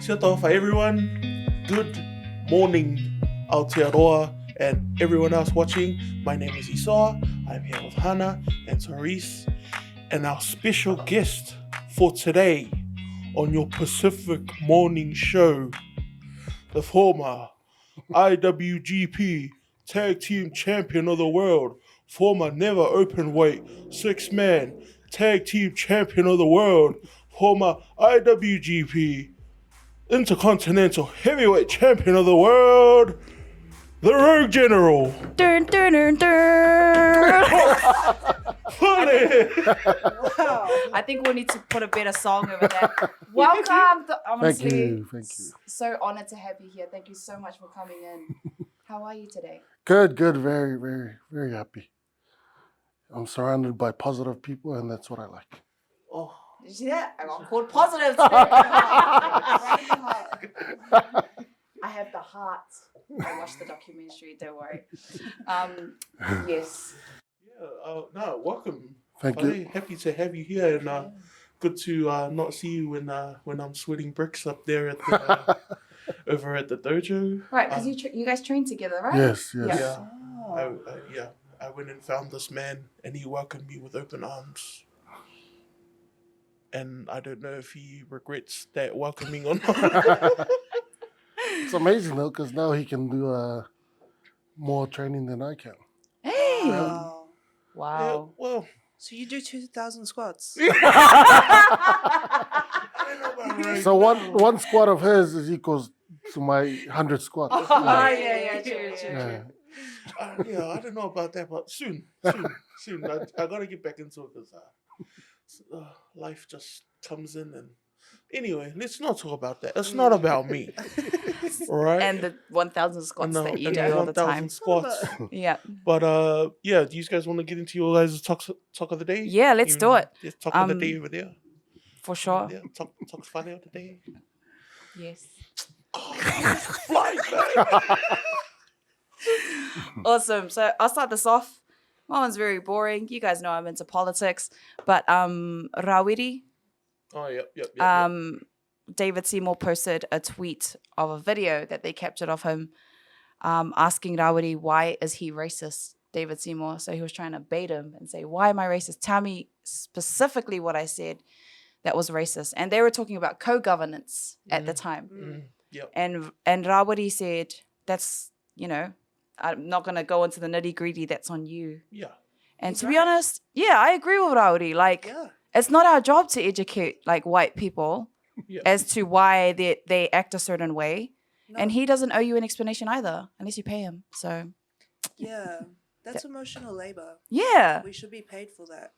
Kia toa everyone. Good morning, Aotearoa, and everyone else watching. My name is Isawa. I'm here with Hana and Therese, and our special guest for today on your Pacific morning show, the former IWGP Tag Team Champion of the World, former Never Openweight 6-man Tag Team Champion of the World, former IWGP Intercontinental Heavyweight Champion of the World, the Rogue General. Dun, dun, dun, dun. Fale. Wow. I think we'll need to put a better song over that. Welcome. Honestly, Thank you. So honored to have you here. Thank you so much for coming in. How are you today? Good, very, very, very happy. I'm surrounded by positive people, and that's what I like. Oh, Did you see that? I got called positive today. I have the heart. I watched the documentary, don't worry. Yes. yeah. No, welcome. Thank Fale. you. Happy to have you here, and good to not see you when I'm sweating bricks up there at the over at the dojo. Right, because you guys train together, right? Yes. Yeah. Oh. I went and found this man, and he welcomed me with open arms. And I don't know if he regrets that welcoming or not. It's amazing though, because now he can do more training than I can. Hey. Wow. Wow. Yeah, well, So you do 2,000 squats? I don't know about right. So one squat of his is equals to my 100 squats. Oh, yeah, true. Yeah. Yeah, I don't know about that, but soon. I gotta get back into it because life just comes in and. Anyway, let's not talk about that. It's not about me, all right? And the 1,000 squats No, that you and do the all the 1,000 time. squats. Yeah. But yeah, do you guys want to get into your guys' talk of the day? Yeah, let's do it. Yes, talk of the day over there. For sure. Yeah, Toks Fale of the day. Yes. Fly back. Awesome. So I'll start this off. My one's very boring. You guys know I'm into politics. But Rawiri, Oh, yep. David Seymour posted a tweet of a video that they captured of him asking Rawiri, why is he racist, David Seymour? So he was trying to bait him and say, why am I racist? Tell me specifically what I said that was racist. And they were talking about co-governance at the time. Yep. And Rawiri said, that's, I'm not going to go into the nitty-gritty, that's on you. Yeah. And He's to be right. honest, yeah, I agree with Rawiri. Like, Yeah. it's not our job to educate like white people Yeah. as to why they act a certain way. No. And he doesn't owe you an explanation either, unless you pay him. So, Yeah. That's emotional labor. yeah, We should be paid for that.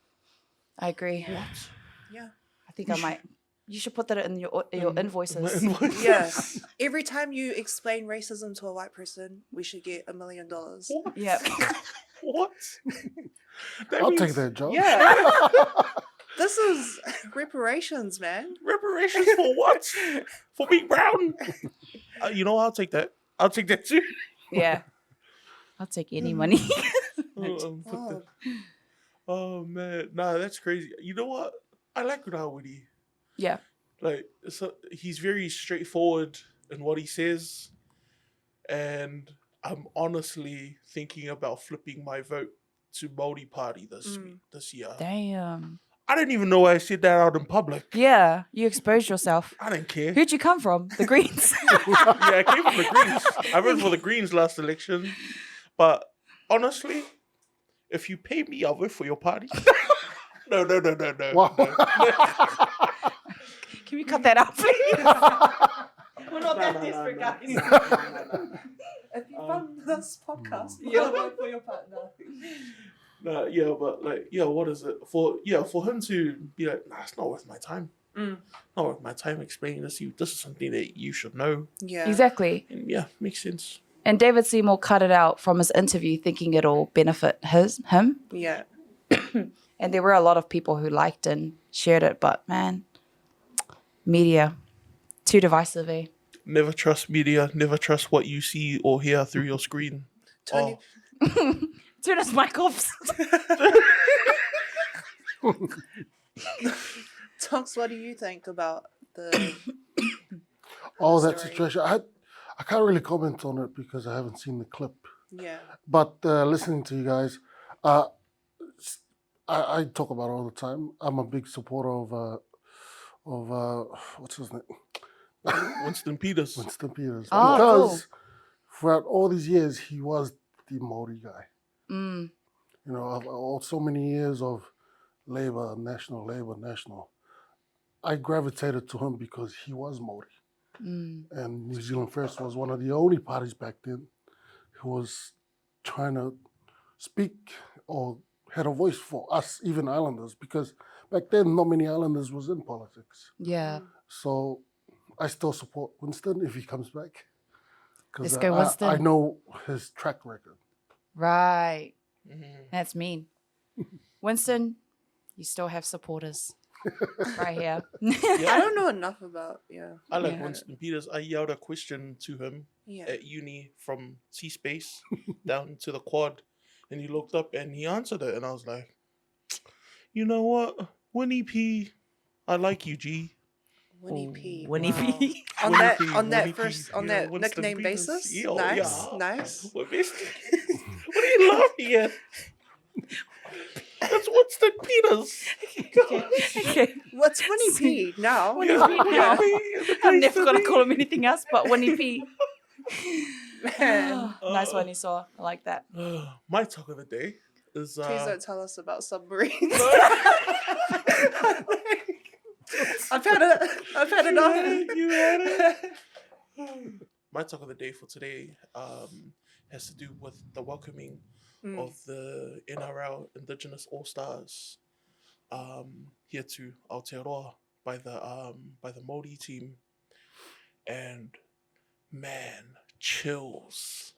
I agree. Yeah. I think I might. You should put that in your invoices. Yeah. Every time you explain racism to a white person, we should get $1 million. What? Yeah. What? That I'll means take that job. Yeah. This is reparations, man. reparations for what? For being brown? You know, I'll take that. I'll take that too. Yeah. I'll take any money. Oh man, nah, that's crazy. You know what? I like Rawiri. Yeah. Like, he's very straightforward in what he says, and I'm honestly thinking about flipping my vote to Māori Party this year. Damn. I didn't even know why I said that out in public. Yeah. You exposed yourself. I didn't care. Who'd you come from? The Greens. Yeah, I came from the Greens. I voted for the Greens last election, but honestly, if you pay me, I'll vote for your party. No. Wow. Can we cut that out, please? We're not that desperate, guys. If you fund this podcast, you'll vote for your partner. No, yeah, but like, yeah, what is it for him to be like, nah, it's not worth my time. Not worth my time explaining this to you. This is something that you should know. Yeah. Exactly. And yeah, makes sense. And David Seymour cut it out from his interview thinking it'll benefit him. Yeah. And there were a lot of people who liked and shared it. But man, media, too divisive, eh? Never trust media. Never trust what you see or hear through your screen. Tony, Turn his mic off. Toks, what do you think about the Oh, of that story. situation. I can't really comment on it because I haven't seen the clip. Yeah. But listening to you guys, I talk about it all the time. I'm a big supporter of what's his name? Winston Peters. Winston Peters. Oh, Because throughout all these years, he was the Māori guy. Mm. You know, of so many years of Labour, National, I gravitated to him because he was Māori. Mm. And New Zealand First was one of the only parties back then who was trying to speak or had a voice for us, even Islanders, because back then not many Islanders was in politics. Yeah. So I still support Winston if he comes back. Because Let's go, Winston. I know his track record. Right. Mhm. That's mean. Winston, you still have supporters right here. I don't know enough about, I like Yeah. Winston Peters. I yelled a question to him Yeah. at uni from C-Space down to the quad, and he looked up and he answered it, and I was like, you know what, Winnie P, I like you, G. Winnie P. Winnie wow. P. On Winnie that, P, on that Winnie P, first, on yeah, that Winston nickname Peters. basis. Yeah, Nice, yeah. nice. What are you laughing at? That's Winston Peters. Okay. What's Winnie P now? Winnie Yeah, P Winnie now. P is the I'm place never to going to be. call him anything else but Winnie P. Man, Nice one, Esau. I like that. My talk of the day is please don't tell us about submarines. I've had enough. You had it. My talk of the day for today has to do with the welcoming of the NRL Indigenous All Stars here to Aotearoa by the Māori team, and man, chills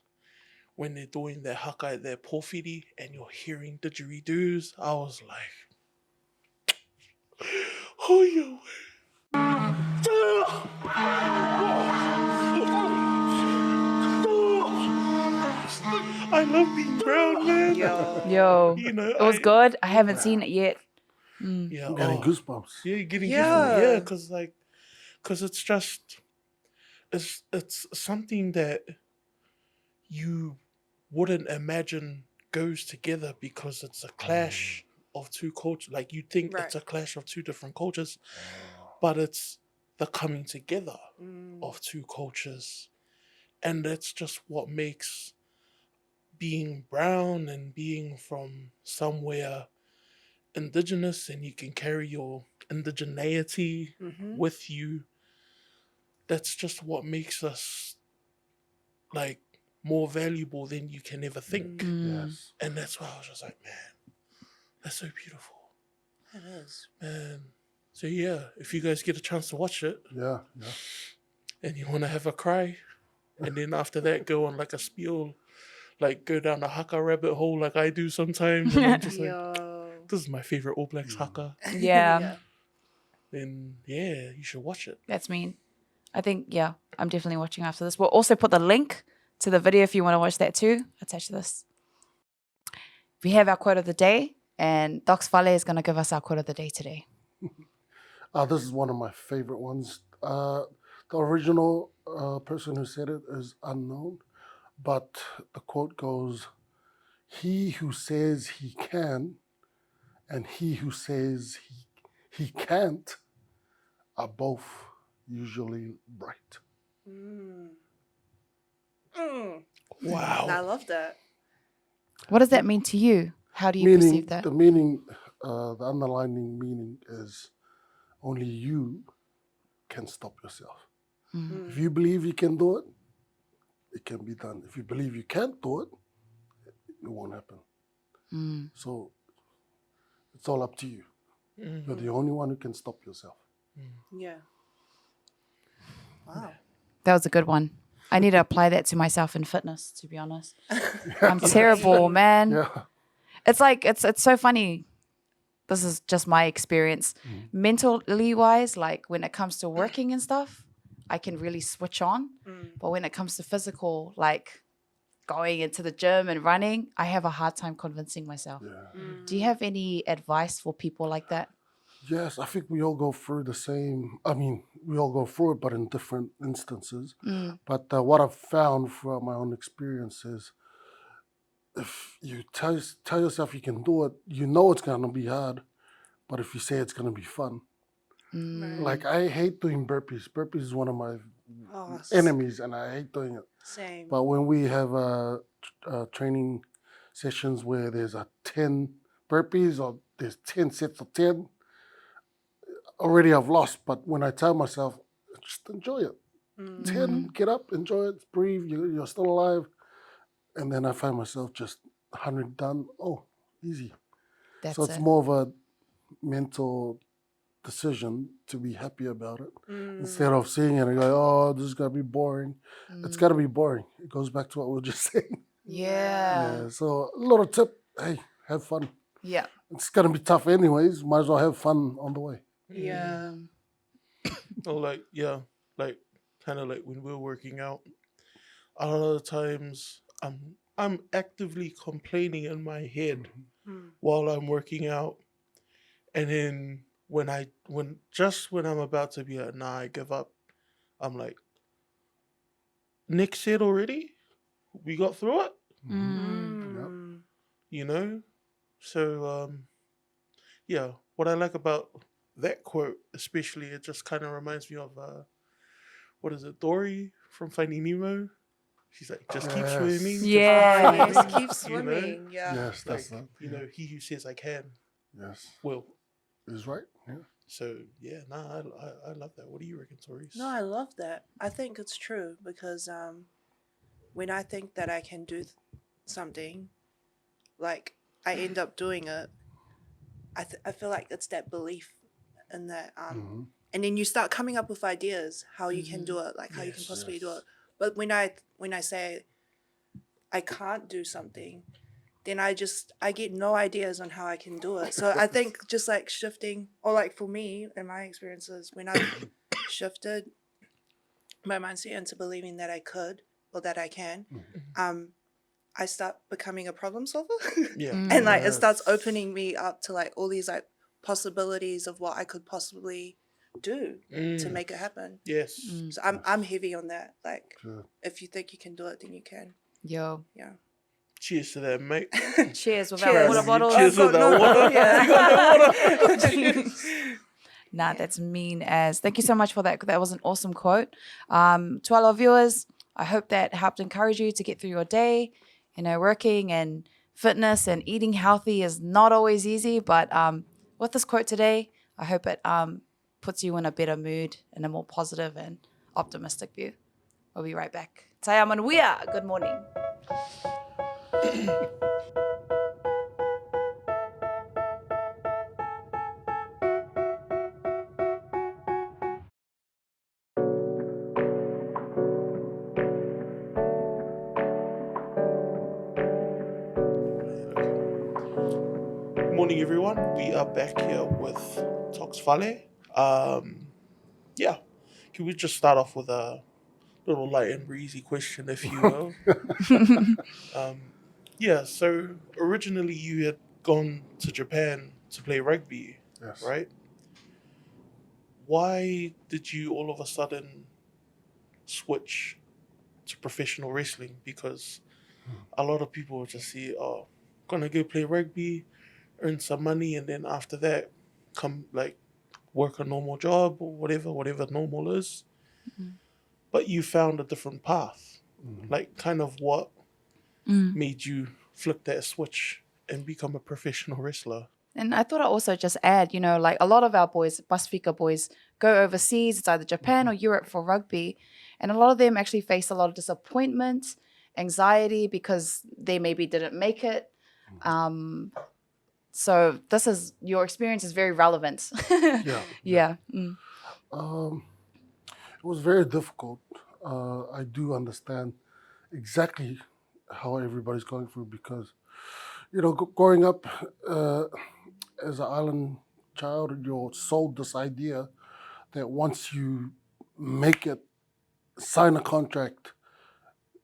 when they're doing their haka at their pōwhiri and you're hearing didgeridoos. I was like, oh you. I love being brown, man. Yo. You know, It was good. I haven't seen it yet. Yeah, I'm getting goosebumps. Yeah, you're getting Yeah. yeah, because it's just it's something that you wouldn't imagine goes together because it's a clash of two cultures. Like you think it's a clash of two different cultures, but it's the coming together of two cultures, and that's just what makes being brown and being from somewhere indigenous, and you can carry your indigeneity with you. That's just what makes us like more valuable than you can ever think. Yes. And that's why I was just like, man, that's so beautiful. It is. Man. So yeah, if you guys get a chance to watch it Yeah. and you want to have a cry, and then after that go on like a spiel, like go down the haka rabbit hole like I do sometimes, and I'm just like, Yo. this is my favorite All Blacks haka. Yeah. Then yeah, you should watch it. That's mean. I think, yeah, I'm definitely watching after this. We'll also put the link to the video if you want to watch that too, attached to this. We have our quote of the day, and Toks Fale is going to give us our quote of the day today. This is one of my favorite ones. The original person who said it is unknown, but the quote goes, "He who says he can and he who says he can't are both usually right." Wow. I love that. What does that mean to you? How do you Meaning, perceive that? the meaning, the underlining meaning is only you can stop yourself. If you believe you can do it, it can be done. If you believe you can't do it, it won't happen. So it's all up to you. You're the only one who can stop yourself. Yeah. Wow. That was a good one. I need to apply that to myself in fitness, to be honest. I'm terrible, man. Yeah. It's like, it's so funny. This is just my experience. Mentally wise, like when it comes to working and stuff, I can really switch on. But when it comes to physical, like going into the gym and running, I have a hard time convincing myself. Yeah. Do you have any advice for people like that? Yes, I think we all go through the same. I mean, we all go through it, but in different instances. Mm. But what I've found throughout my own experience is, if you tell yourself you can do it, you know it's gonna be hard. But if you say it's gonna be fun, Mm. like I hate doing burpees. Burpees is one of my Oh, enemies, and I hate doing it. same. But when we have training sessions where there's 10 burpees or there's 10 sets of 10, already I've lost. But when I tell myself, just enjoy it. 10, get up, enjoy it, breathe, you're still alive. And then I find myself just 100 done. Oh, easy. That's So it's it. more of a mental decision to be happy about it instead of seeing it and go, oh, this is going to be boring. It's got to be boring. It goes back to what we were just saying. Yeah. Yeah. So a little tip, hey, have fun. Yeah. It's going to be tough anyways. Might as well have fun on the way. Yeah. Or like kind of like when we're working out, a lot of the times I'm actively complaining in my head while I'm working out, and then when I'm about to be like, nah, I give up, I'm like, next set already? We got through it? You know? So yeah, what I like about that quote especially, it just kind of reminds me of what is it, Dory from Finding Nemo? She's like, just keep Yes. swimming. just Yeah. keep Yes, swimming," keep you know? swimming. Yeah. Yes, Like, that's that. you know, he who says I can Yes. will. Is right. Yeah. So yeah, nah, I love that. What do you reckon, Therese? No, I love that. I think it's true because when I think that I can do something, like I end up doing it. I feel like it's that belief in that and then you start coming up with ideas how you can do it, like how you can Yes, possibly do it. But when I say I can't do something, then I get no ideas on how I can do it. So I think just like shifting, or like for me in my experiences, when I've shifted my mindset into believing that I could or that I can, I start becoming a problem solver. Yeah. And like it Yes. starts opening me up to like all these like possibilities of what I could possibly do to make it happen. Yes. So I'm heavy on that. Like Sure. if you think you can do it, then you can. Yo. Yeah. Cheers to that, mate. Cheers with Cheers. our water bottle. Cheers with that no, water. yeah. You got that water. Cheers. Nah, that's mean as. Thank you so much for that. That was an awesome quote. To all our viewers, I hope that helped encourage you to get through your day. You know, working and fitness and eating healthy is not always easy, but with this quote today, I hope it puts you in a better mood and a more positive and optimistic view. We'll be right back. Taya manuia. Good morning. Morning, everyone. We are back here with Toks Fale. Yeah, can we just start off with a little light and breezy question, if you will? Yeah, so originally you had gone to Japan to play rugby, Yes. right? Why did you all of a sudden switch to professional wrestling? Because a lot of people just see, oh, gonna go play rugby, earn some money, and then after that, come like work a normal job or whatever normal is. But you found a different path. Like, kind of what made you flick that switch and become a professional wrestler? And I thought I'd also just add, you know, like a lot of our boys, pasifika boys, go overseas. It's either Japan or Europe for rugby. And a lot of them actually face a lot of disappointment, anxiety because they maybe didn't make it. So your experience is very relevant. Yeah. Yeah. It was very difficult. I do understand exactly how everybody's going through because, you know, growing up as an island child, you're sold this idea that once you make it, sign a contract,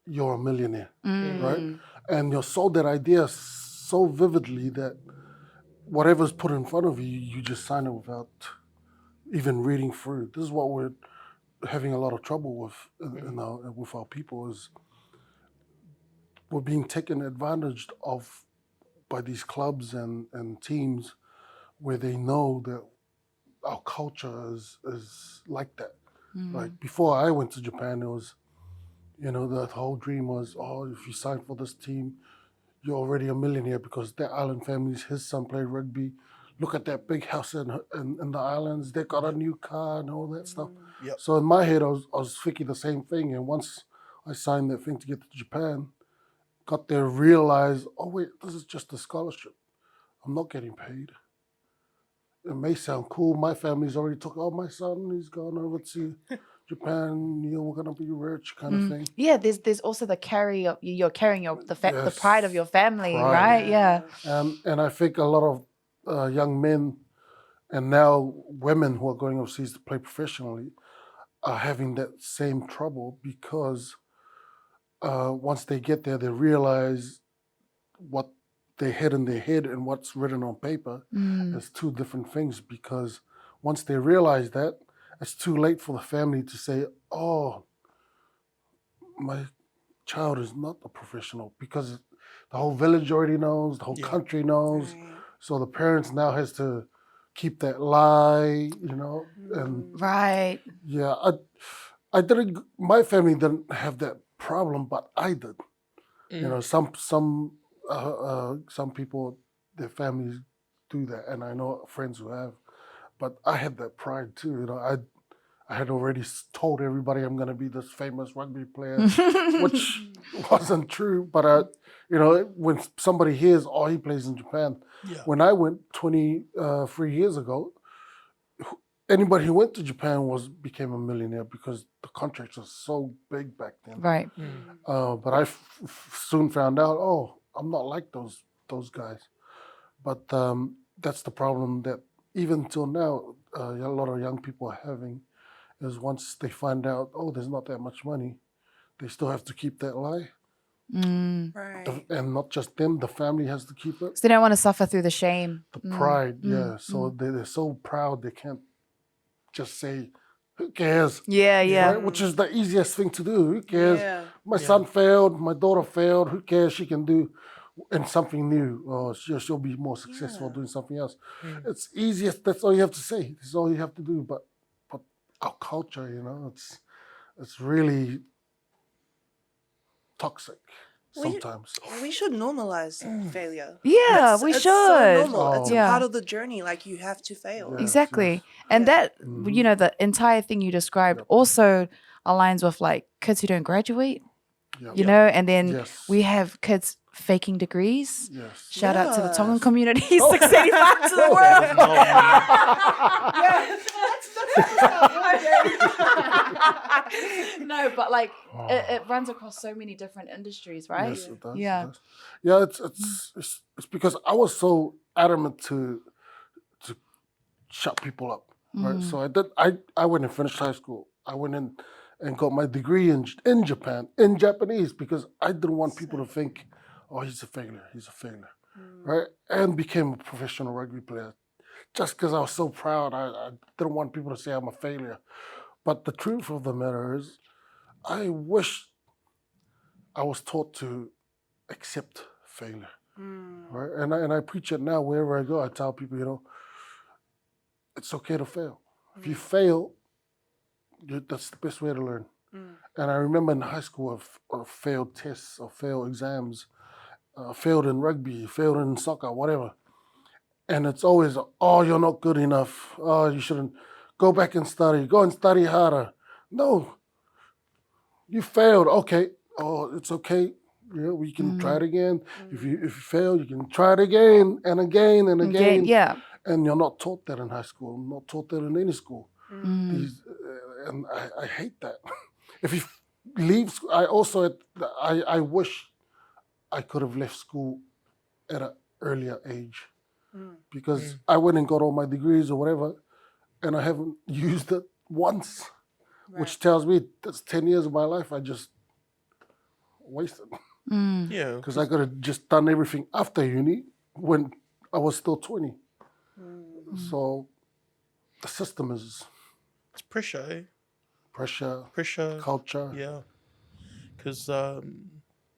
you're a millionaire, right? And you're sold that idea so vividly that whatever's put in front of you, you just sign it without even reading through. This is what we're having a lot of trouble with with our people, is we're being taken advantage of by these clubs and teams where they know that our culture is like that. Like before I went to Japan, it was, the whole dream was, oh, if you sign for this team, you're already a millionaire because that island family's, his son played rugby. Look at that big house in the islands. They got a new car and all that stuff. Yep. So in my head, I was thinking the same thing. And once I signed that thing to get to Japan, got there, realized, oh wait, this is just a scholarship. I'm not getting paid. It may sound cool. My family's already took, oh, my son, he's gone over to Japan, we're gonna be rich, kind of thing. Yeah, there's also the you're carrying the Yes, pride of your family, pride. right? Yeah. And I think a lot of young men and now women who are going overseas to play professionally are having that same trouble because once they get there, they realize what they had in their head and what's written on paper is two different things, because once they realize that, it's too late for the family to say, oh, my child is not a professional, because the whole village already knows, the whole country knows. Right. So the parents now has to keep that lie, and Right. yeah, I didn't, my family didn't have that problem, but I did. Some people, their families do that, and I know friends who have. But I had that pride too. I had already told everybody I'm going to be this famous rugby player, which wasn't true. But when somebody hears, oh, he plays in Japan. Yeah. When I went 23 years ago, anybody who went to Japan became a millionaire because the contracts were so big back then. Right. But I soon found out, oh, I'm not like those guys. But that's the problem that even till now, a lot of young people are having, is once they find out, oh, there's not that much money, they still have to keep that lie. Right. And not just them, the family has to keep it. So they don't want to suffer through the shame. The pride, yeah. So they're so proud they can't just say, who cares? Yeah, yeah. Right? Which is the easiest thing to do. Who cares? Yeah. My son failed, my daughter failed. Who cares? She can do and something new, or she'll be more successful doing something else. It's easiest. That's all you have to say. That's all you have to do. But our culture, it's really toxic sometimes. We should normalize failure. Yeah, we It's should. so normal. It's Yeah. a part of the journey. Like, you have to fail. Yeah. Exactly. Yes. And that, the entire thing you described also aligns with like kids who don't graduate, Yeah. and then Yes. we have kids faking degrees. Yes. Shout out to the Yes. Tongan community, 685 to the world. No, but like it runs across so many different industries, right? Yes, it does. Yeah. It does. Yeah, it's because I was so adamant to shut people up, right? So I went and finished high school. I went in and got my degree in Japan, in Japanese, because I didn't want people to think, oh, he's a failure, right? And became a professional rugby player. Just because I was so proud, I didn't want people to say I'm a failure. But the truth of the matter is, I wish I was taught to accept failure, right? And I preach it now wherever I go. I tell people, it's okay to fail. If you fail, that's the best way to learn. And I remember in high school, I failed tests or failed exams, failed in rugby, failed in soccer, whatever. And it's always, oh, you're not good enough. Oh, you shouldn't. Go back and study. Go and study harder. No. You failed. Okay. Oh, it's okay. We can try it again. If you fail, you can try it again and again and again. Yeah. And you're not taught that in high school. Not taught that in any school. And I hate that. If you leave school, I wish I could have left school at an earlier age, because I went and got all my degrees or whatever, and I haven't used it once, which tells me that's 10 years of my life I just wasted. Yeah. Because I could have just done everything after uni when I was still 20. Mm. So the system is It's pressure, eh? pressure, Pressure. culture. Yeah. Because,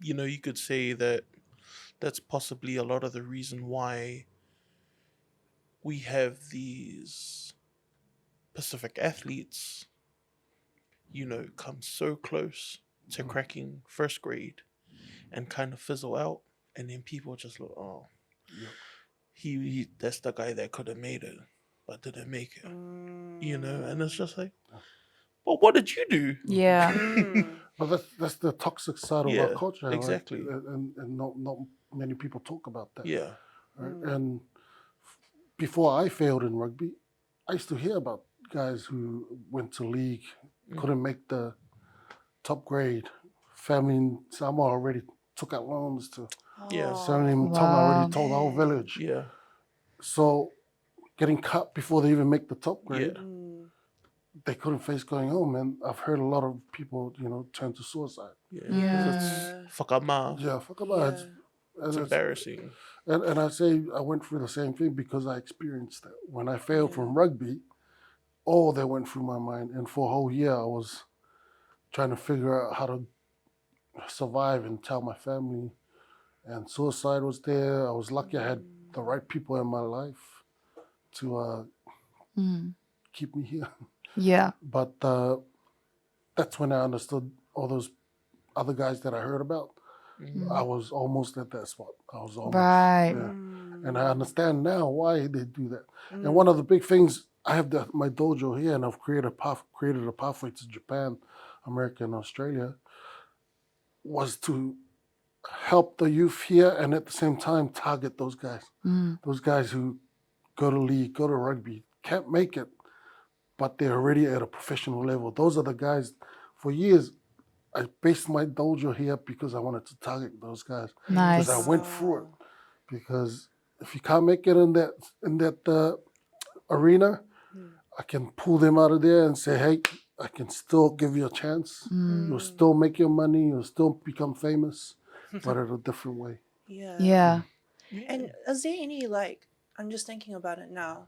you know, you could say that that's possibly a lot of the reason why we have these Pacific athletes, you know, come so close to cracking first grade and kind of fizzle out. And then people just look, oh, Yep. he that's the guy that could have made it, but didn't make it. You know, and it's just like, well, what did you do? Yeah. Mm. But that's the toxic side of our Yeah, culture, exactly. right? And not many people talk about that. Yeah. Right? And before I failed in rugby, I used to hear about guys who went to league, couldn't make the top grade. Family in Samoa already took out loans to Yeah. family in Tonga Wow. already told the whole village. Yeah. So getting cut before they even make the top grade, Yeah. Mm. they couldn't face going home. And I've heard a lot of people, turn to suicide. Yeah. Yeah. It's whakama. Yeah, fuck about it. Yeah. It's embarrassing. And I say I went through the same thing because I experienced it. When I failed from rugby, all that went through my mind. And for a whole year, I was trying to figure out how to survive and tell my family. And suicide was there. I was lucky I had the right people in my life to Mm. keep me here. Yeah. But that's when I understood all those other guys that I heard about. I was almost at that spot. I was almost. Right. Yeah. And I understand now why they do that. And one of the big things, I have my dojo here, and I've created a pathway to Japan, America, and Australia, was to help the youth here and at the same time target those guys. Those guys who go to league, go to rugby, can't make it, but they're already at a professional level. Those are the guys. For years, I based my dojo here because I wanted to target those guys. Nice. Because I went through it. Because if you can't make it in that arena, I can pull them out of there and say, hey, I can still give you a chance. You'll still make your money. You'll still become famous, but in a different way. Yeah. Yeah. And is there any, like, I'm just thinking about it now,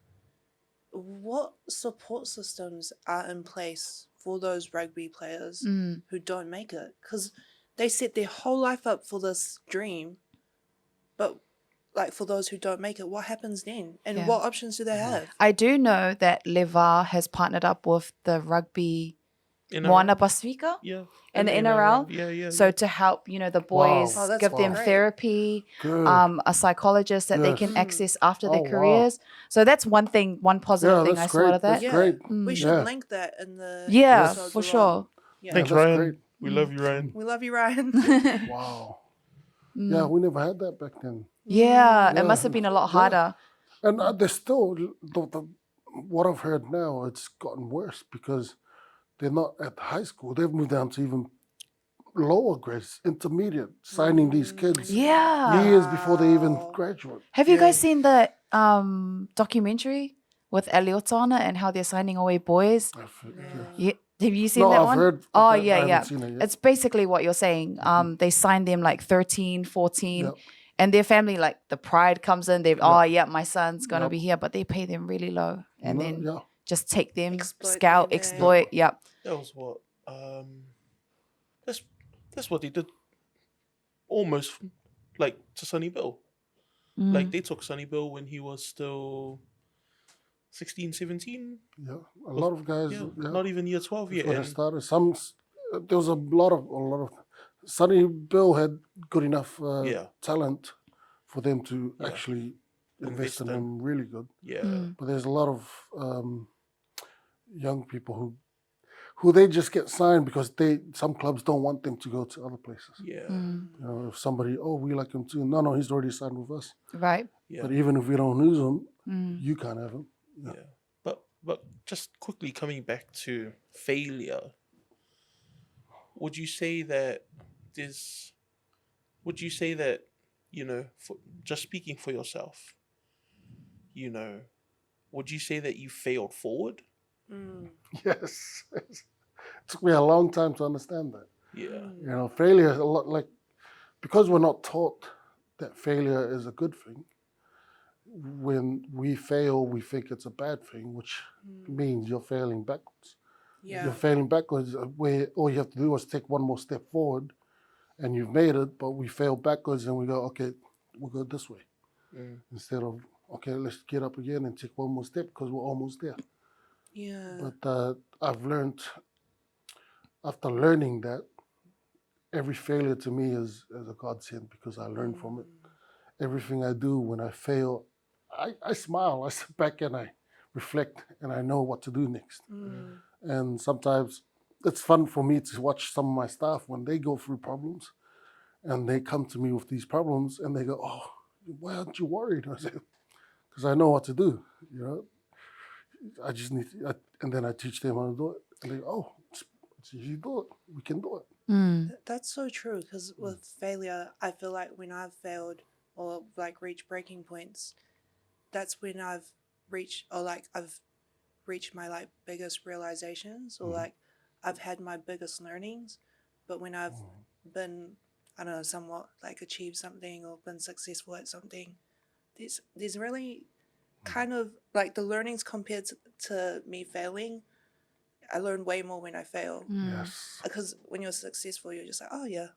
what support systems are in place for those rugby players who don't make it? Because they set their whole life up for this dream, but like for those who don't make it, what happens then? And Yeah. what options do they have? I do know that Levar has partnered up with the rugby NRL? Moana Pasifika Yeah. and the NRL. Yeah. So to help, the boys, Oh, that's give them great. therapy, Good. a psychologist that they can access after their Oh, wow. careers. So that's one positive Yeah, thing I that's saw great. out of that. That's great. We should Yeah. link that in the Yeah, episodes for as sure. well. Yeah. Thanks, that's Ryan. great. We love you, Ryan. We love you, Ryan. Wow. Yeah, we never had that back then. Yeah, Yeah. it must have been a lot Yeah. harder. And there's still, what I've heard now, it's gotten worse because they're not at high school. They've moved down to even lower grades, intermediate, signing these kids Yeah. years before they even graduate. Have you guys seen the documentary with Eliotana and how they're signing away boys? Yeah. Have you seen No, that I've one? heard, Oh, but I yeah, haven't yeah. seen it yet. It's basically what you're saying. They signed them like 13, 14. Yep. And their family, like the pride comes in. My son's going to be here. But they pay them really low. And No, then yeah. just take them, Exploit scout, them, exploit. Yep. That was what? That's what they did. Almost like to Sonny Bill. Like they took Sonny Bill when he was still 16, 17. Yeah, a lot of guys. Yeah, Yeah, not even year 12 yet. when it and- started. There was a lot of. Sonny Bill had good enough talent for them to actually invest in him really good. Yeah. But there's a lot of young people who they just get signed because some clubs don't want them to go to other places. Yeah. If somebody, we like him too. No, he's already signed with us. Right. Yeah. But even if we don't lose him, you can't have him. Yeah. But just quickly coming back to failure, would you say that just speaking for yourself, would you say that you failed forward? Yes. It took me a long time to understand that. Yeah. Failure is a lot because we're not taught that failure is a good thing. when we fail, we think it's a bad thing, which means you're failing backwards. Yeah. You're failing backwards where all you have to do is take one more step forward and you've made it, but we fail backwards and we go, okay, we'll go this way. Instead of, okay, let's get up again and take one more step because we're almost there. Yeah. But I've learned, after learning that, every failure to me is a godsend because I learn from it. Everything I do when I fail, I smile, I sit back and I reflect and I know what to do next. And sometimes it's fun for me to watch some of my staff when they go through problems and they come to me with these problems and they go, oh, why aren't you worried? I say, because I know what to do, you know. I just need to, and then I teach them how to do it. And they go, oh, it's easy to do it. We can do it. That's so true, because with failure, I feel like when I've failed or like reached breaking points, that's when I've reached my like biggest realizations, or like I've had my biggest learnings. But when I've been, I don't know, somewhat like achieved something or been successful at something, there's really kind of like the learnings compared to me failing. I learned way more when I fail. Yes. Because when you're successful, you're just like, oh yeah,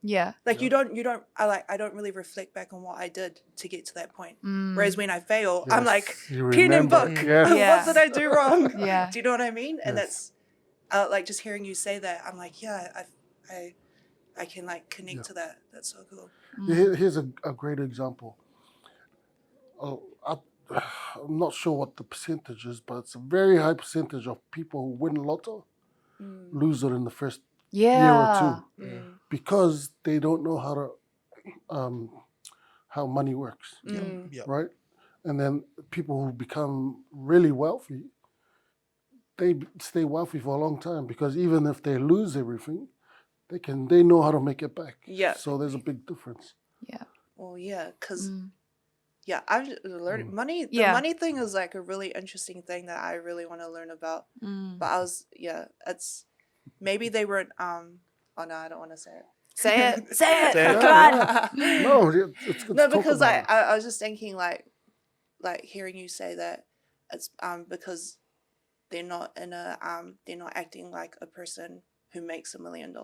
Yeah. like you don't I don't really reflect back on what I did to get to that point. Whereas when I fail, I'm like You pen and remember. book. Yes. Yeah. What did I do wrong? Yeah. Do you know what I mean? And Yes. that's like just hearing you say that, I'm like, yeah, I can like connect to that. That's so cool. Here's a great example. I'm not sure what the percentage is, but it's a very high percentage of people who win lotto lose it in the first year or two because they don't know how money works, right? And then people who become really wealthy, they stay wealthy for a long time because even if they lose everything, they know how to make it back. Yeah. So there's a big difference. Yeah. Well, yeah, because yeah, I've learned money. The Yeah. money thing is like a really interesting thing that I really want to learn about. But it's maybe they weren't. Oh no, I don't want to say it. Say it. Say it. Say it. Come on. No, it's good No, to talk because about it. I was just thinking like hearing you say that it's because they're not acting like a person who makes $1 million.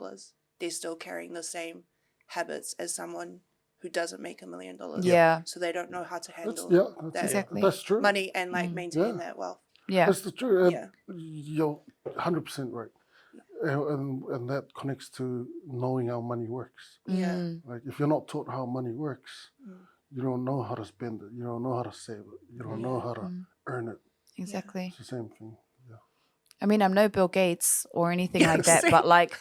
They're still carrying the same habits as someone who doesn't make $1 million. Yeah. So they don't know how to handle That's Exactly. That's true. money and like maintain Yeah. that wealth. Yeah. That's the truth. Yeah. You're 100% right. And that connects to knowing how money works. Yeah. Like if you're not taught how money works, you don't know how to spend it. You don't know how to save it. You don't know how to earn it. Exactly. It's the same thing. Yeah. I mean, I'm no Bill Gates or anything like that, but like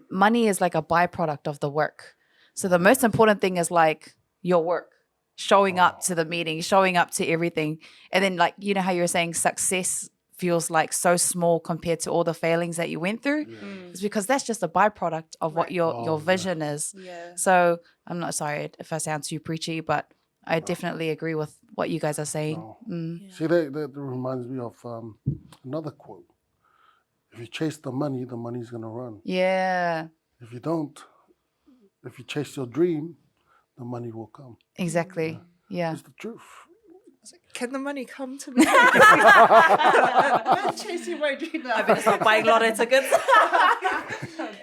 money is like a byproduct of the work. So the most important thing is like your work, showing up to the meeting, showing up to everything. And then like, you know how you're saying success feels like so small compared to all the failings that you went through? It's because that's just a byproduct of what your vision is. Yeah. So I'm not sorry if I sound too preachy, but I definitely agree with what you guys are saying. No. See, that reminds me of another quote. If you chase the money's going to run. Yeah, If you don't, if you chase your dream, the money will come. exactly. Yeah. It's the truth. Can the money come to me? I'm chasing my dreams. I better stop buying lotto tickets.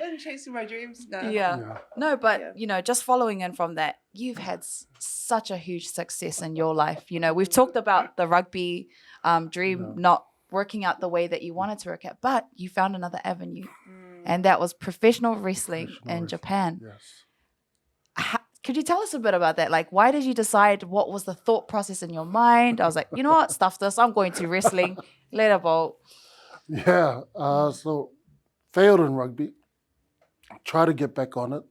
I'm chasing my dreams. No. Yeah. No, but you know, just following in from that, you've had such a huge success in your life. You know, we've talked about the rugby dream not working out the way that you wanted to work out, but you found another avenue, and that was professional wrestling in Japan. Yes. Could you tell us a bit about that? Like, why did you decide? What was the thought process in your mind? I was like, you know what, stuff this. I'm going to wrestling. Let it bolt. Yeah. So failed in rugby. Tried to get back on it.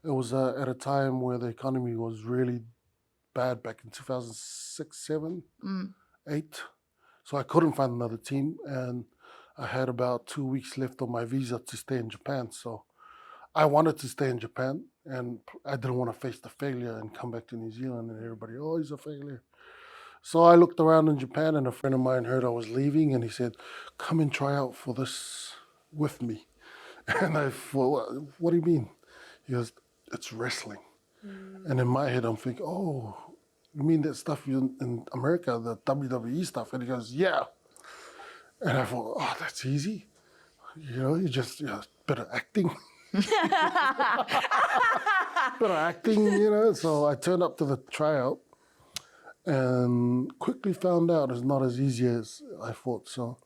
It was at a time where the economy was really bad back in 2006, 7, 8. So I couldn't find another team, and I had about 2 weeks left on my visa to stay in Japan. So I wanted to stay in Japan, and I didn't want to face the failure and come back to New Zealand and everybody, oh, he's a failure. So I looked around in Japan, and a friend of mine heard I was leaving, and he said, come and try out for this with me. And I thought, what do you mean? He goes, it's wrestling. And in my head, I'm thinking, oh, you mean that stuff in America, the WWE stuff? And he goes, yeah. And I thought, oh, that's easy. You know, you just, bit of acting. Bit of acting, you know. So I turned up to the tryout and quickly found out it's not as easy as I thought. So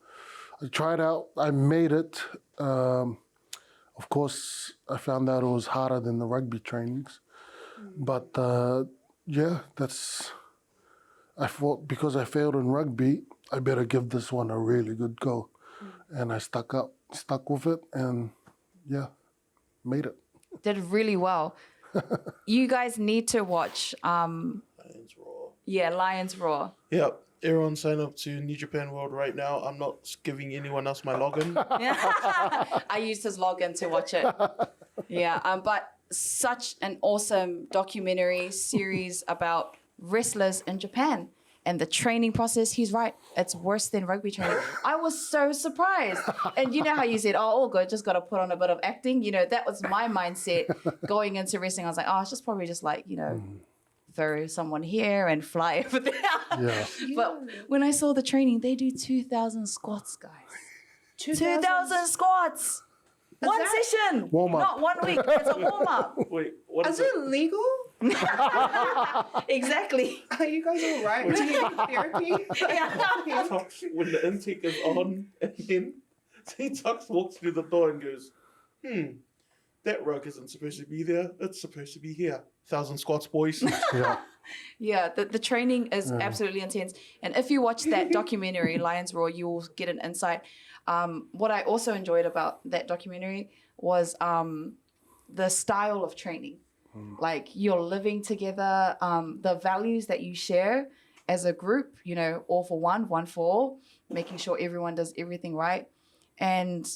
I tried out, I made it. Of course, I found out it was harder than the rugby trainings. But I thought because I failed in rugby, I better give this one a really good go. And I stuck with it, and made it. Did really well. You guys need to watch Lions Raw. Yeah, Lions Roar. Yep. Everyone sign up to New Japan World right now. I'm not giving anyone else my login. I used his login to watch it. Yeah, but such an awesome documentary series about wrestlers in Japan and the training process. He's right. It's worse than rugby training. I was so surprised. And you know how you said, oh, all good, just got to put on a bit of acting. You know, that was my mindset going into wrestling. I was like, oh, it's just probably just like, you know, throw someone here and fly over there. Yeah. But when I saw the training, they do 2,000 squats, guys. 2,000 squats. One session. Warm up. Not 1 week. It's a warm up. Wait, what Is is it legal? Exactly. Are you guys all right? Do you need therapy? Toks, when the intake is on, and then Toks walks through the door and goes, that rug isn't supposed to be there. It's supposed to be here. 1,000 squats, boys. Yeah. Yeah, the training is absolutely intense. And if you watch that documentary, Lions Roar, you will get an insight. What I also enjoyed about that documentary was the style of training. Like you're living together, the values that you share as a group, you know, all for one, one for all, making sure everyone does everything right. And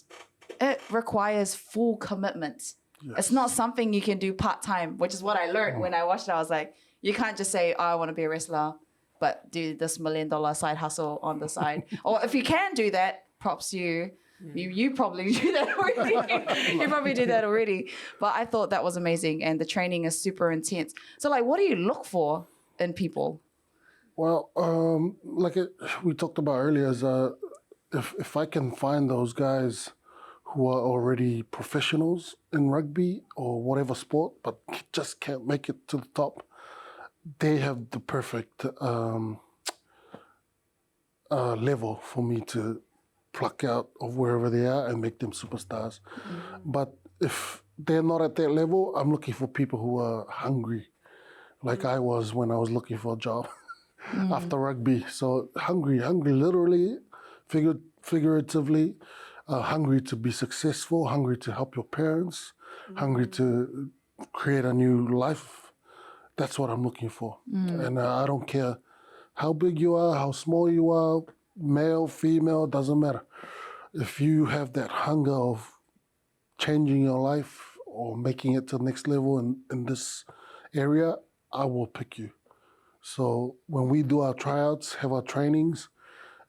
it requires full commitment. Yes. It's not something you can do part-time, which is what I learned when I watched it. I was like, you can't just say, oh, I want to be a wrestler, but do this $1 million side hustle on the side. Or if you can do that, props you. You probably do that already. You probably do that already. But I thought that was amazing, and the training is super intense. So, like, what do you look for in people? Well, we talked about earlier, is if I can find those guys who are already professionals in rugby or whatever sport, but just can't make it to the top, they have the perfect level for me to pluck out of wherever they are and make them superstars. But if they're not at that level, I'm looking for people who are hungry, like I was when I was looking for a job after rugby. So hungry literally, figuratively, hungry to be successful, hungry to help your parents, hungry to create a new life. That's what I'm looking for. And I don't care how big you are, how small you are, male, female, doesn't matter. If you have that hunger of changing your life or making it to the next level in this area, I will pick you. So when we do our tryouts, have our trainings,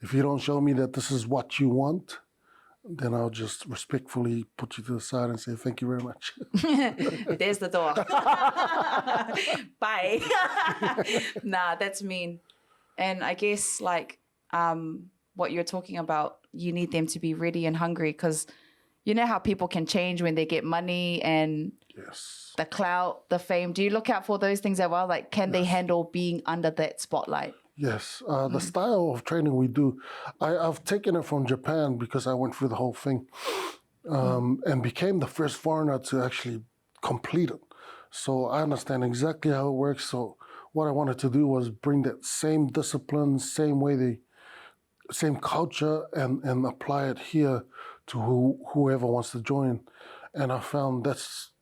if you don't show me that this is what you want, then I'll just respectfully put you to the side and say, thank you very much. There's the door. Bye. Nah, that's mean. And I guess like what you're talking about, you need them to be ready and hungry, because you know how people can change when they get money and the clout, the fame. Do you look out for those things as well? Like, can they handle being under that spotlight? Yes, the style of training we do, I've taken it from Japan because I went through the whole thing and became the first foreigner to actually complete it. So I understand exactly how it works. So what I wanted to do was bring that same discipline, same culture, and apply it here to whoever wants to join. And I found that's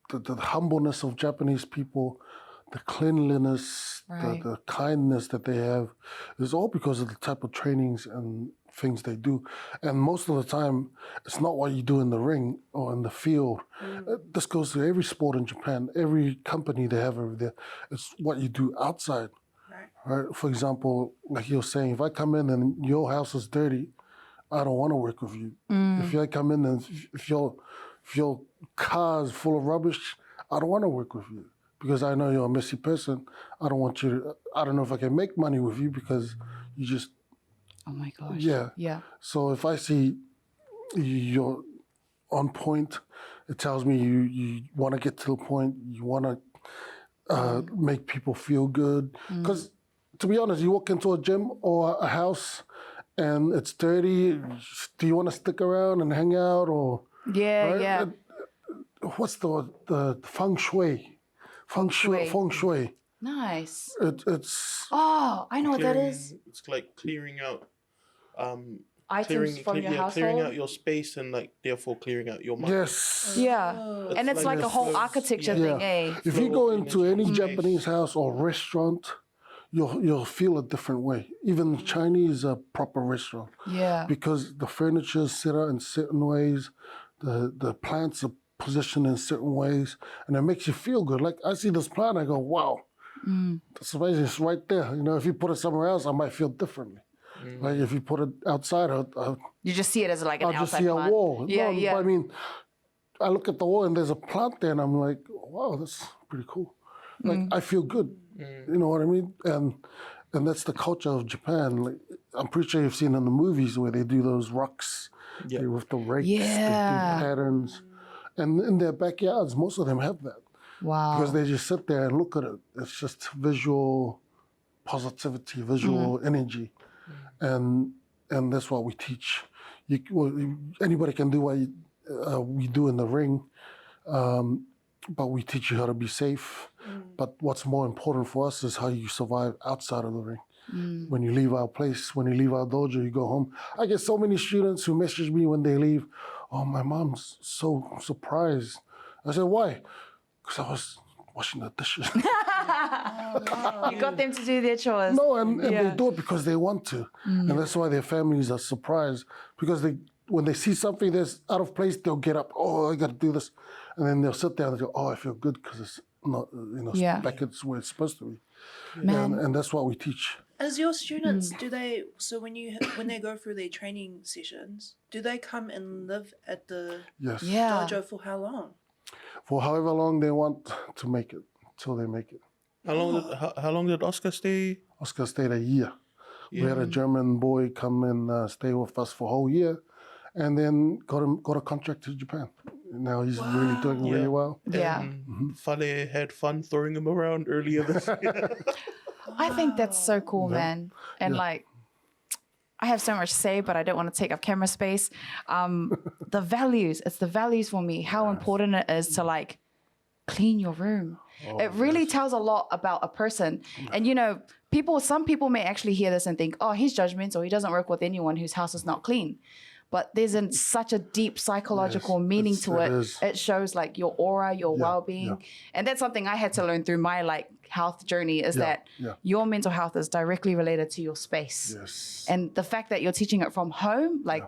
the humbleness of Japanese people, the cleanliness, the kindness that they have, is all because of the type of trainings and things they do. And most of the time, it's not what you do in the ring or in the field. This goes to every sport in Japan, every company they have over there. It's what you do outside. Right? For example, like you were saying, if I come in and your house is dirty, I don't want to work with you. If I come in and if your car is full of rubbish, I don't want to work with you. because I know you're a messy person. I don't want you to, I don't know if I can make money with you because you just, Oh my gosh. yeah. Yeah. So if I see you're on point, it tells me you want to get to the point, you want to make people feel good. Because to be honest, you walk into a gym or a house and it's dirty, do you want to stick around and hang out or, Yeah, right? yeah. What's the feng shui? Shui. Feng shui. Nice. It's Oh, I know what that is. It's like clearing out, Items from your household. clearing out your space and like therefore clearing out your mind. yes. Yeah. Oh. And it's like a whole architecture Yeah. thing, eh? If you Flow go of into energy, any space. Japanese house or restaurant, you'll feel a different way. Even Chinese proper restaurant, Yeah. because the furniture is set out in certain ways, the plants are positioned in certain ways, and it makes you feel good. Like I see this plant, I go, wow, that's amazing. It's right there. You know, if you put it somewhere else, I might feel differently. Like if you put it outside, You just see it as like an I'll just outside see a plant. wall. Yeah, No, yeah. I mean, I look at the wall and there's a plant there, and I'm like, wow, that's pretty cool. Like I feel good. You know what I mean? And that's the culture of Japan. Like, I'm pretty sure you've seen in the movies where they do those rocks with the rakes, they Yeah. do patterns, and in their backyards, most of them have that Wow. because they just sit there and look at it. It's just visual positivity, visual energy, and that's what we teach. Anybody can do what we do in the ring, but we teach you how to be safe. But what's more important for us is how you survive outside of the ring. When you leave our place, when you leave our dojo, you go home. I get so many students who message me when they leave, oh, my mom's so surprised. I said, why? Because I was washing the dishes. You got them to do their chores. No, and Yeah. they do it because they want to. And that's why their families are surprised. Because when they see something that's out of place, they'll get up, oh, I got to do this. And then they'll sit there and go, oh, I feel good because it's not, Yeah. back it's where it's supposed to be. Man. And that's what we teach. As your students, do they? So when they go through their training sessions, do they come and live at the Yes. Yeah. dojo for how long? For however long they want to make it, till they make it. How long did Oscar stay? Oscar stayed a year. We had a German boy come and stay with us for a whole year, and then got a contract to Japan. Now he's really doing really well. Yeah. Fale had fun throwing him around earlier this year. I think that's so cool, man. And like, I have so much to say, but I don't want to take up camera space. The values, it's the values for me, how important it is to like clean your room. It really tells a lot about a person. And you know, some people may actually hear this and think, oh, he's judgmental. He doesn't work with anyone whose house is not clean. But there's such a deep psychological meaning to it. It shows like your aura, your well-being. And that's something I had to learn through my like health journey is that your mental health is directly related to your space. Yes. And the fact that you're teaching it from home, like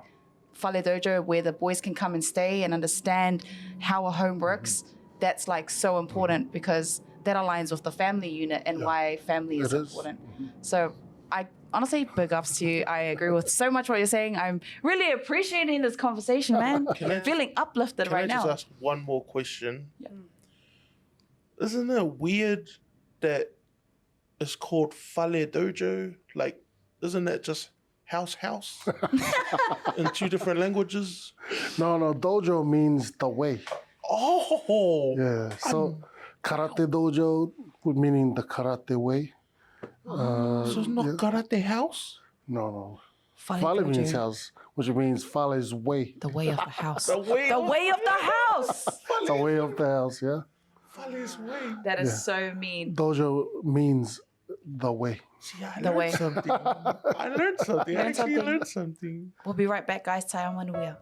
Fale Dojo, where the boys can come and stay and understand how a home works, that's like so important because that aligns with the family unit and why family is important. So I honestly, big ups to you. I agree with so much what you're saying. I'm really appreciating this conversation, man. I'm feeling uplifted right now. Can I just ask one more question? Yeah. Isn't it weird that it's called Fale Dojo? Like, isn't that just house in two different languages? No, dojo means the way. Oh! Yeah, so karate dojo would meaning the karate way. So it's not karate house? No. Fale Fale Dojo. means house, which means Fale's way. The way of the house. The way The of- way of the house. The way of the house, yeah. Fale's way. That is so mean. Dojo means the way. See, I The learned way. something. I learned something. I Learned actually something. learned something. We'll be right back, guys. Tai Manuia.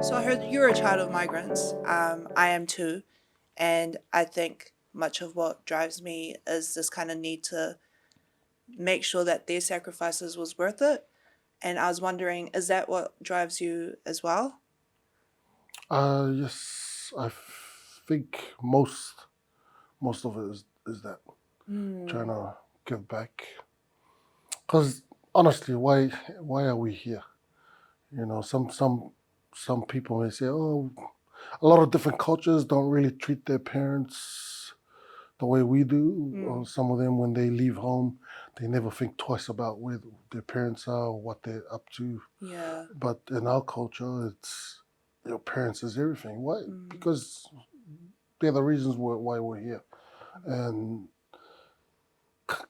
So I heard you're a child of migrants. I am too. And I think much of what drives me is this kind of need to make sure that their sacrifices was worth it. And I was wondering, is that what drives you as well? Yes, I think most of it is that trying to give back. Because honestly, why are we here? You know, some people may say, oh, a lot of different cultures don't really treat their parents the way we do. Or some of them, when they leave home, they never think twice about where their parents are or what they're up to. Yeah. But in our culture, it's your parents is everything. Why? Because they're the reasons why we're here. And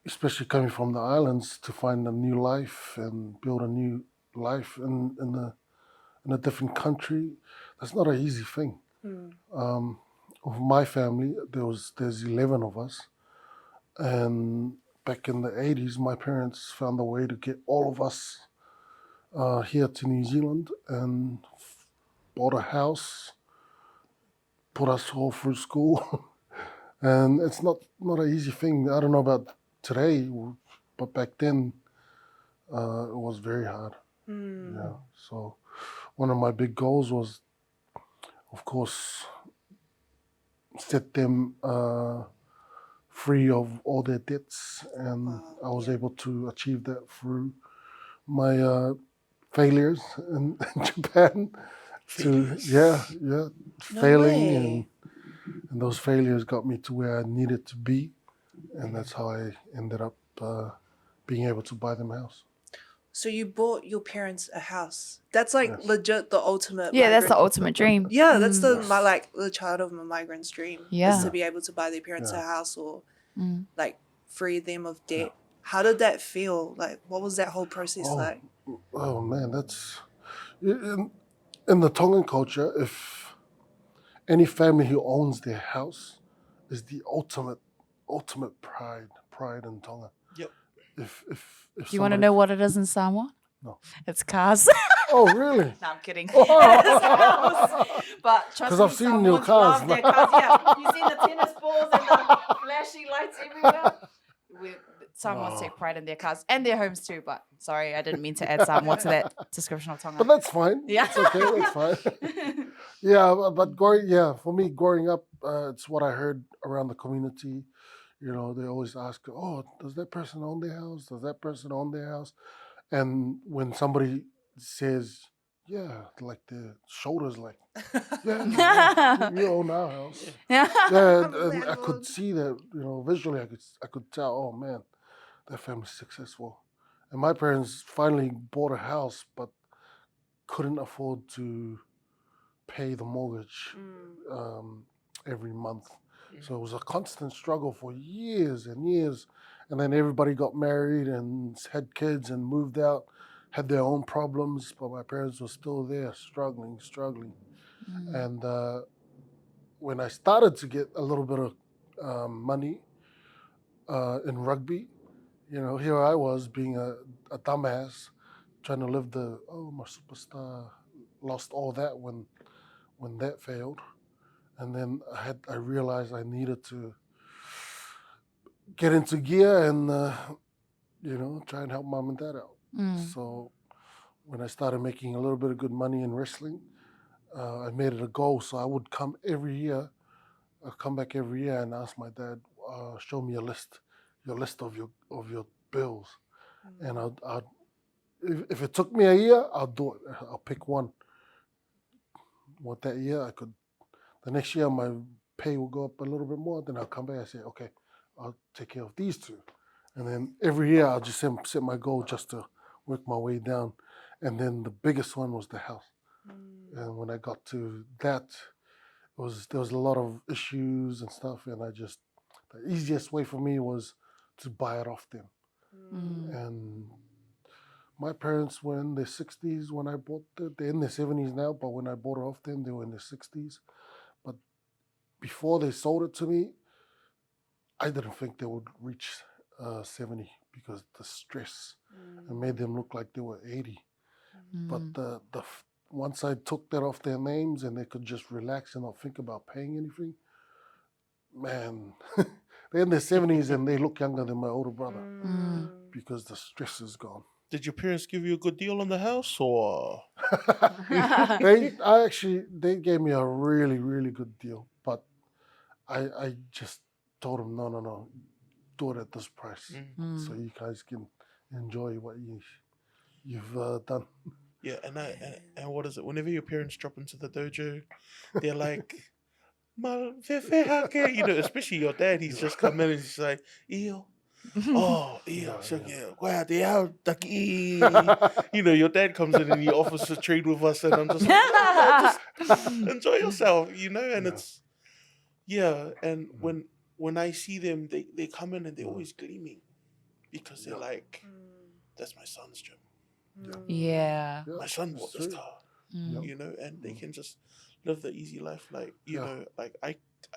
especially coming from the islands to find a new life and build a new life in a different country, that's not an easy thing. Of my family, there's 11 of us, and back in the 80s, my parents found a way to get all of us here to New Zealand and bought a house, put us all through school, and it's not an easy thing. I don't know about today, but back then it was very hard. Yeah. So one of my big goals was, of course, set them free of all their debts, and I was able to achieve that through my failures in Japan. Failing, and those failures got me to where I needed to be, and that's how I ended up being able to buy them a house. So you bought your parents a house. That's like Yes. legit the ultimate. Yeah, that's the migrant- ultimate dream. Yeah, that's the child of a migrant's dream. Yeah. Is to be able to buy their parents Yeah. a house or Mm. like free them of debt. How did that feel? Like, what was that whole process like? Oh man, that's in the Tongan culture. If any family who owns their house is the ultimate pride in Tonga. Yep. If Do you want to know what it is in Samoa? No. It's cars. Oh really? No, I'm kidding. Oh. But trust 'Cause me, I've seen new Samoans cars. love their cars. Yeah, you seen the tennis balls and the flashy lights everywhere? Samoans take pride in their cars and their homes too. But sorry, I didn't mean to add Samoa to that description of Tonga. But that's fine. Yeah. It's okay. That's fine. but for me, growing up, it's what I heard around the community. You know, they always ask, "Oh, does that person own their house? Does that person own their house?" And when somebody says, "Yeah," like the shoulders, like, "Yeah, we own our house." Yeah. Yeah, and I could see that. You know, visually, I could tell. Oh man, that family's successful. And my parents finally bought a house, but couldn't afford to pay the mortgage every month. So it was a constant struggle for years and years. And then everybody got married and had kids and moved out, had their own problems, but my parents were still there, struggling. And when I started to get a little bit of money in rugby, you know, here I was being a dumbass, trying to live my superstar, lost all that when that failed. And then I realized I needed to get into gear and, try and help mom and dad out. So when I started making a little bit of good money in wrestling, I made it a goal. So I would come every year. I'd come back every year and ask my dad, show me your list of your bills. And if it took me a year, I'll do it. I'll pick one. What that year I could. The next year my pay will go up a little bit more. Then I'll come back and say, okay, I'll take care of these two. And then every year I'll just set my goal just to work my way down. And then the biggest one was the house. And when I got to that, there was a lot of issues and stuff. And the easiest way for me was to buy it off them. And my parents were in their 60s when I bought it. They're in their 70s now, but when I bought it off them, they were in their 60s. But before they sold it to me, I didn't think they would reach 70 because the stress it made them look like they were 80. But once I took that off their names and they could just relax and not think about paying anything, man, they're in their 70s and they look younger than my older brother because the stress is gone. Did your parents give you a good deal on the house, or? They gave me a really, really good deal, but I just told them, no, do it at this price, so you guys can enjoy what you've done. Yeah, and what is it? Whenever your parents drop into the dojo, they're like, "Mal fefe hake," especially your dad. He's just come in and he's like, "Iyo, oh, iyo, so yeah, wow, they are taki." Your dad comes in and he offers to trade with us, and I'm just like, "Oh, just enjoy yourself," and it's and when I see them, they come in and they're always gleaming because they're like, "That's my son's gym. Yeah. My son bought this true. car." Mm. And they can just live the easy life. Like, like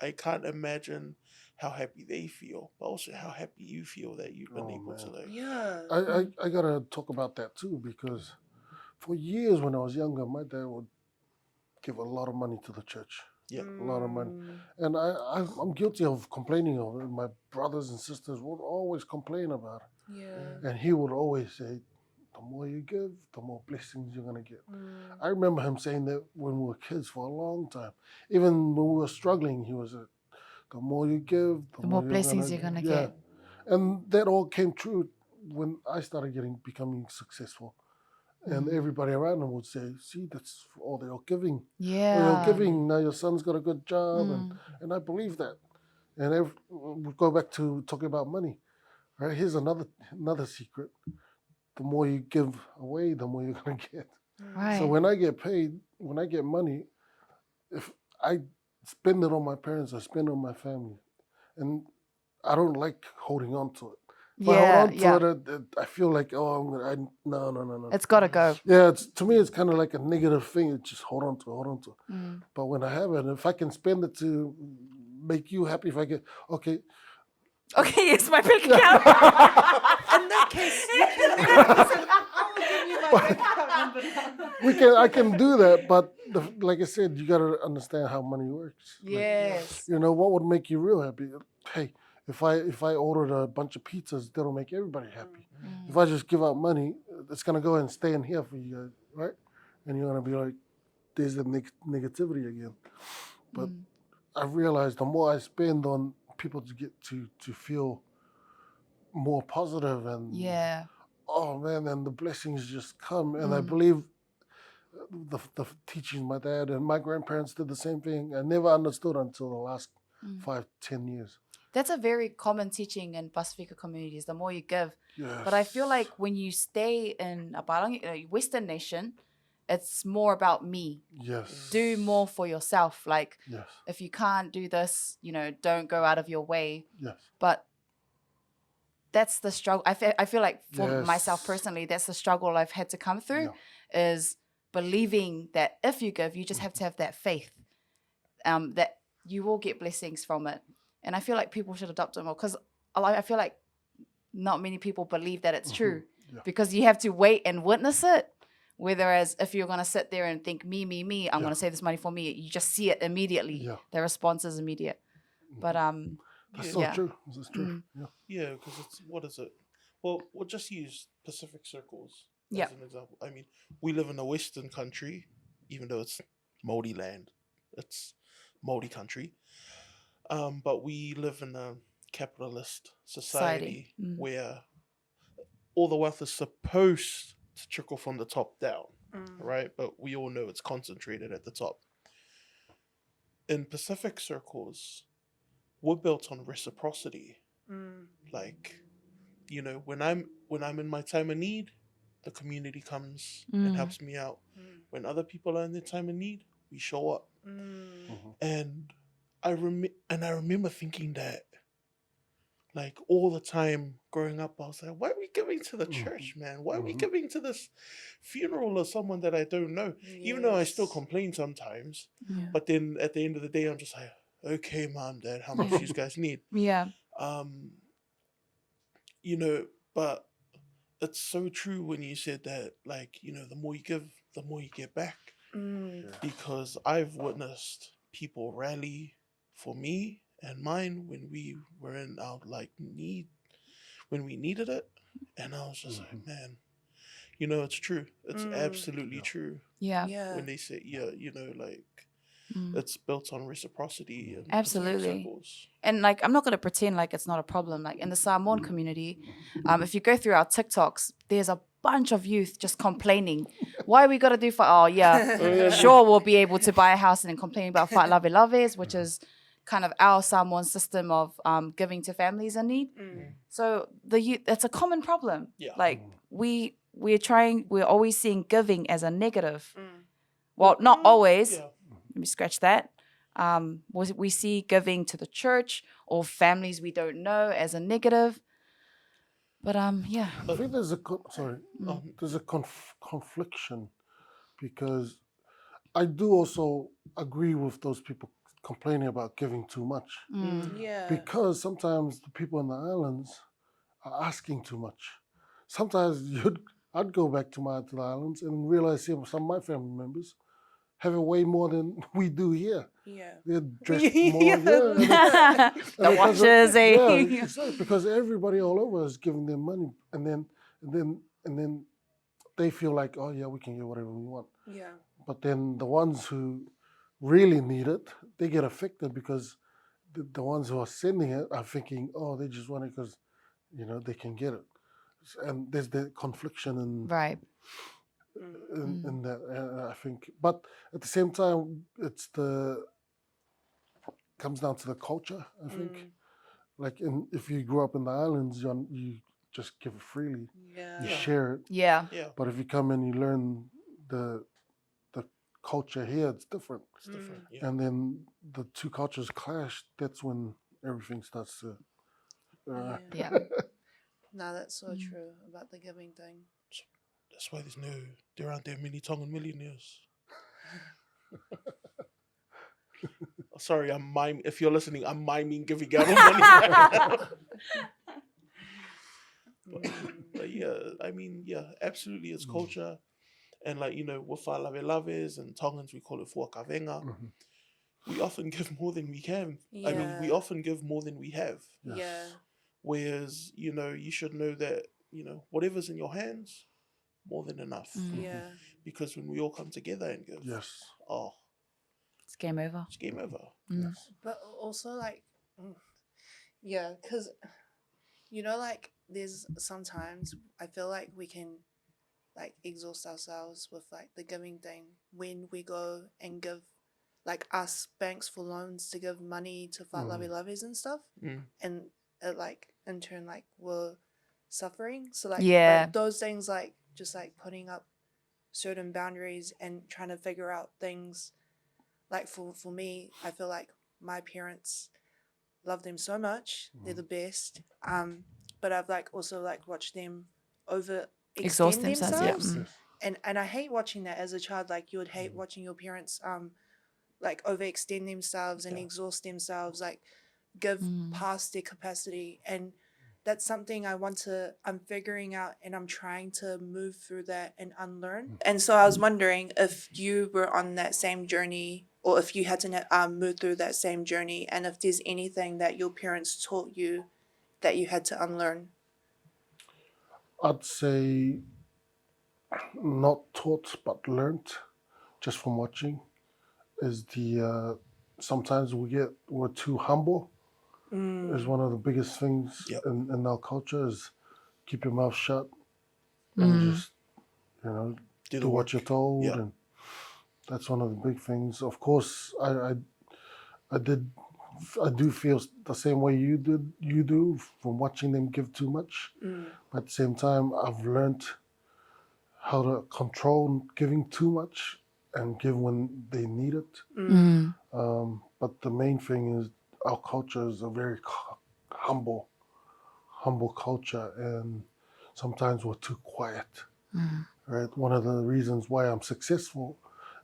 I can't imagine how happy they feel, but also how happy you feel that you've been able to, like, Yeah. I gotta talk about that too, because for years when I was younger, my dad would give a lot of money to the church. yeah. A lot of money. And I'm guilty of complaining of it. My brothers and sisters would always complain about it. Yeah. And he would always say, the more you give, the more blessings you're going to get. I remember him saying that when we were kids for a long time. Even when we were struggling, he was like, the more you give, The more blessings you're gonna get. And that all came true when I started becoming successful. And everybody around him would say, see, that's all they're giving. Yeah. Or you're giving, now your son's got a good job. And I believe that. And we go back to talking about money. Right? Here's another secret. The more you give away, the more you're going to get. Right. So when I get paid, when I get money, if I spend it on my parents, I spend it on my family. And I don't like holding on to it. If I hold on to it, I feel like, oh, no. It's got to go. Yeah, to me, it's kind of like a negative thing. It's just hold on to it. But when I have it, if I can spend it to make you happy, if I get, okay, yes, my bank account. In that case, you can listen, I will give you my bank account number. I can do that, but like I said, you gotta understand how money works. Yes. Like, what would make you real happy? Hey, if I ordered a bunch of pizzas, that'll make everybody happy. If I just give out money, it's gonna go and stay in here for you guys, right? And you're gonna be like, there's the negativity again. But I realized the more I spend on people to get to feel more positive and oh man, and the blessings just come. And I believe the teachings my dad and my grandparents did the same thing. I never understood until the last 5-10 years. That's a very common teaching in Pasifika communities. The more you give. Yes. But I feel like when you stay in a Western nation, it's more about me. Yes. Do more for yourself. Like, yes. if you can't do this, don't go out of your way. Yes. But that's the struggle. I feel like for myself personally, that's the struggle I've had to come through, is believing that if you give, you just have to have that faith, that you will get blessings from it. And I feel like people should adopt it more, because I feel like not many people believe that it's true, because you have to wait and witness it. Whereas if you're going to sit there and think, me, I'm going to save this money for me, you just see it immediately. Yeah. The response is immediate. But that's so true. That's true. Yeah, because what is it? Well, we'll just use Pacific Circles as an example. I mean, we live in a Western country, even though it's Māori land. It's Māori country. But we live in a capitalist society where all the wealth is supposed to trickle from the top down, right? But we all know it's concentrated at the top. In Pacific Circles, we're built on reciprocity. Like, when I'm in my time of need, the community comes and helps me out. When other people are in their time of need, we show up. And I remember thinking that, like, all the time growing up, I was like, why are we giving to the church, man? Why are we giving to this funeral of someone that I don't know? Even though I still complain sometimes. But then at the end of the day, I'm just like, okay, Mom, Dad, how much do you guys need? Yeah. But it's so true when you said that, like, the more you give, the more you get back. Because I've witnessed people rally for me and mine when we were in our need, when we needed it. And I was just like, man, you know, it's true. It's absolutely true. Yeah. Yeah. When they say, you know, like, Mm. it's built on reciprocity and Absolutely. circles. And like, I'm not going to pretend like it's not a problem. Like in the Samoan community, if you go through our TikToks, there's a bunch of youth just complaining. Why we got to do for? Oh yeah, sure we'll be able to buy a house, and then complaining about fight lave laves, which is kind of our Samoan system of giving to families in need. So the youth, it's a common problem. Yeah. Like we're always seeing giving as a negative. Well, not always. Yeah. Let me scratch that. We see giving to the church or families we don't know as a negative. But yeah. I think there's a there's a confliction, because I do also agree with those people complaining about giving too much, Yeah. because sometimes the people in the islands are asking too much. Sometimes I'd go back to the islands and realize some of my family members have way more than we do here. Yeah. They're dressed more. The watches, eh? Yeah, exactly, because everybody all over is giving them money, and then they feel like, oh yeah, we can get whatever we want. Yeah. But then the ones who really need it, they get affected, because the ones who are sending it are thinking, oh, they just want it because, you know, they can get it. And there's the confliction Right. in that, I think. But at the same time, comes down to the culture, I think. Like if you grew up in the islands, you just give it freely. Yeah. You share it. Yeah. Yeah. But if you come and you learn the culture here, it's different. It's different. Yeah. And then the two cultures clash. That's when everything starts to. Yeah. No, that's so true about the giving thing. That's why there aren't that many Tongan millionaires. Sorry, I'm miming. If you're listening, I'm miming giving out money. But yeah, I mean, yeah, absolutely, it's culture. And like, you know, with our laves and Tongans, we call it fuakavenga. We often give more than we can. I mean, we Yeah. often give more than we have. Yeah. Whereas, you know, you should know that, you know, whatever's in your hands, more than enough. Yeah. Because when we all come together and give, Yes. oh, It's game over. it's game over. Yes. But also like, yeah, because, you know, like there's sometimes I feel like we can like exhaust ourselves with like the giving thing when we go and give, like ask banks for loans to give money to fight laves and stuff. And it like in turn like we're suffering. So like, like those things, like just like putting up certain boundaries and trying to figure out things. Like for me, I feel like my parents love them so much. They're the best. But I've like also like watched them Exhaust overextend themselves. themselves. And I hate watching that as a child. Like you would hate watching your parents like overextend themselves and exhaust themselves, like give past their capacity. And that's something I'm figuring out, and I'm trying to move through that and unlearn. And so I was wondering if you were on that same journey, or if you had to move through that same journey, and if there's anything that your parents taught you that you had to unlearn. I'd say not taught but learnt, just from watching, is sometimes we're too humble. Is one of the biggest things in our culture, is keep your mouth shut and just, you know, do what you're told. And that's one of the big things. Of course, I do feel the same way you do from watching them give too much. But at the same time, I've learned how to control giving too much and give when they need it. But the main thing is our culture is a very humble culture, and sometimes we're too quiet. Right? One of the reasons why I'm successful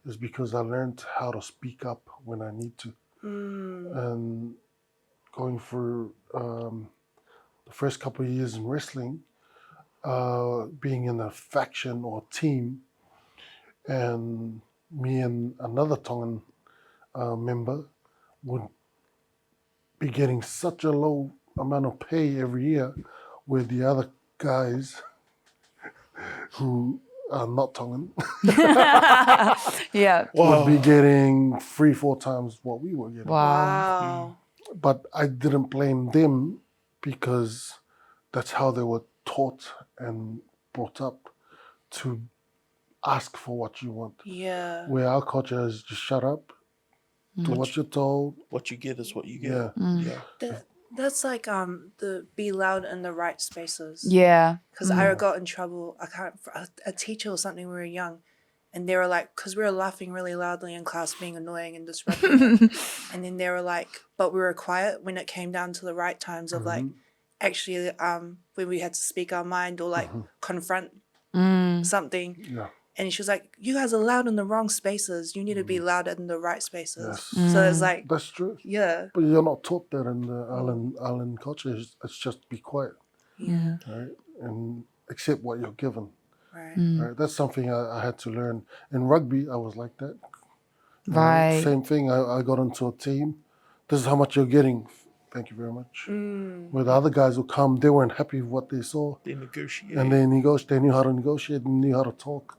is because I learned how to speak up when I need to. And going through the first couple of years in wrestling, being in a faction or team, and me and another Tongan member would be getting such a low amount of pay every year, where the other guys who not Tongan, Yeah. would be getting 3-4 times what we were getting. Wow. But I didn't blame them because that's how they were taught and brought up, to ask for what you want. Yeah. Where our culture is just shut up, do what you're told. What you get is what you get. Yeah. Yeah. That's like the be loud in the right spaces. Yeah. Because I got in trouble. A teacher or something. We were young, and they were like, because we were laughing really loudly in class, being annoying and disrupting it. And then they were like, but we were quiet when it came down to the right times of like, actually, when we had to speak our mind or like confront something. Yeah. And she was like, you guys are loud in the wrong spaces. You need to be loud in the right spaces. So it's like, That's true. yeah. But you're not taught that in the island culture. It's just be quiet, Yeah. right? And accept what you're given. Right. Right? That's something I had to learn. In rugby, I was like that. Right. Same thing. I got into a team. This is how much you're getting. Thank you very much. Where the other guys would come, they weren't happy with what they saw. They negotiate. And they knew how to negotiate and knew how to talk.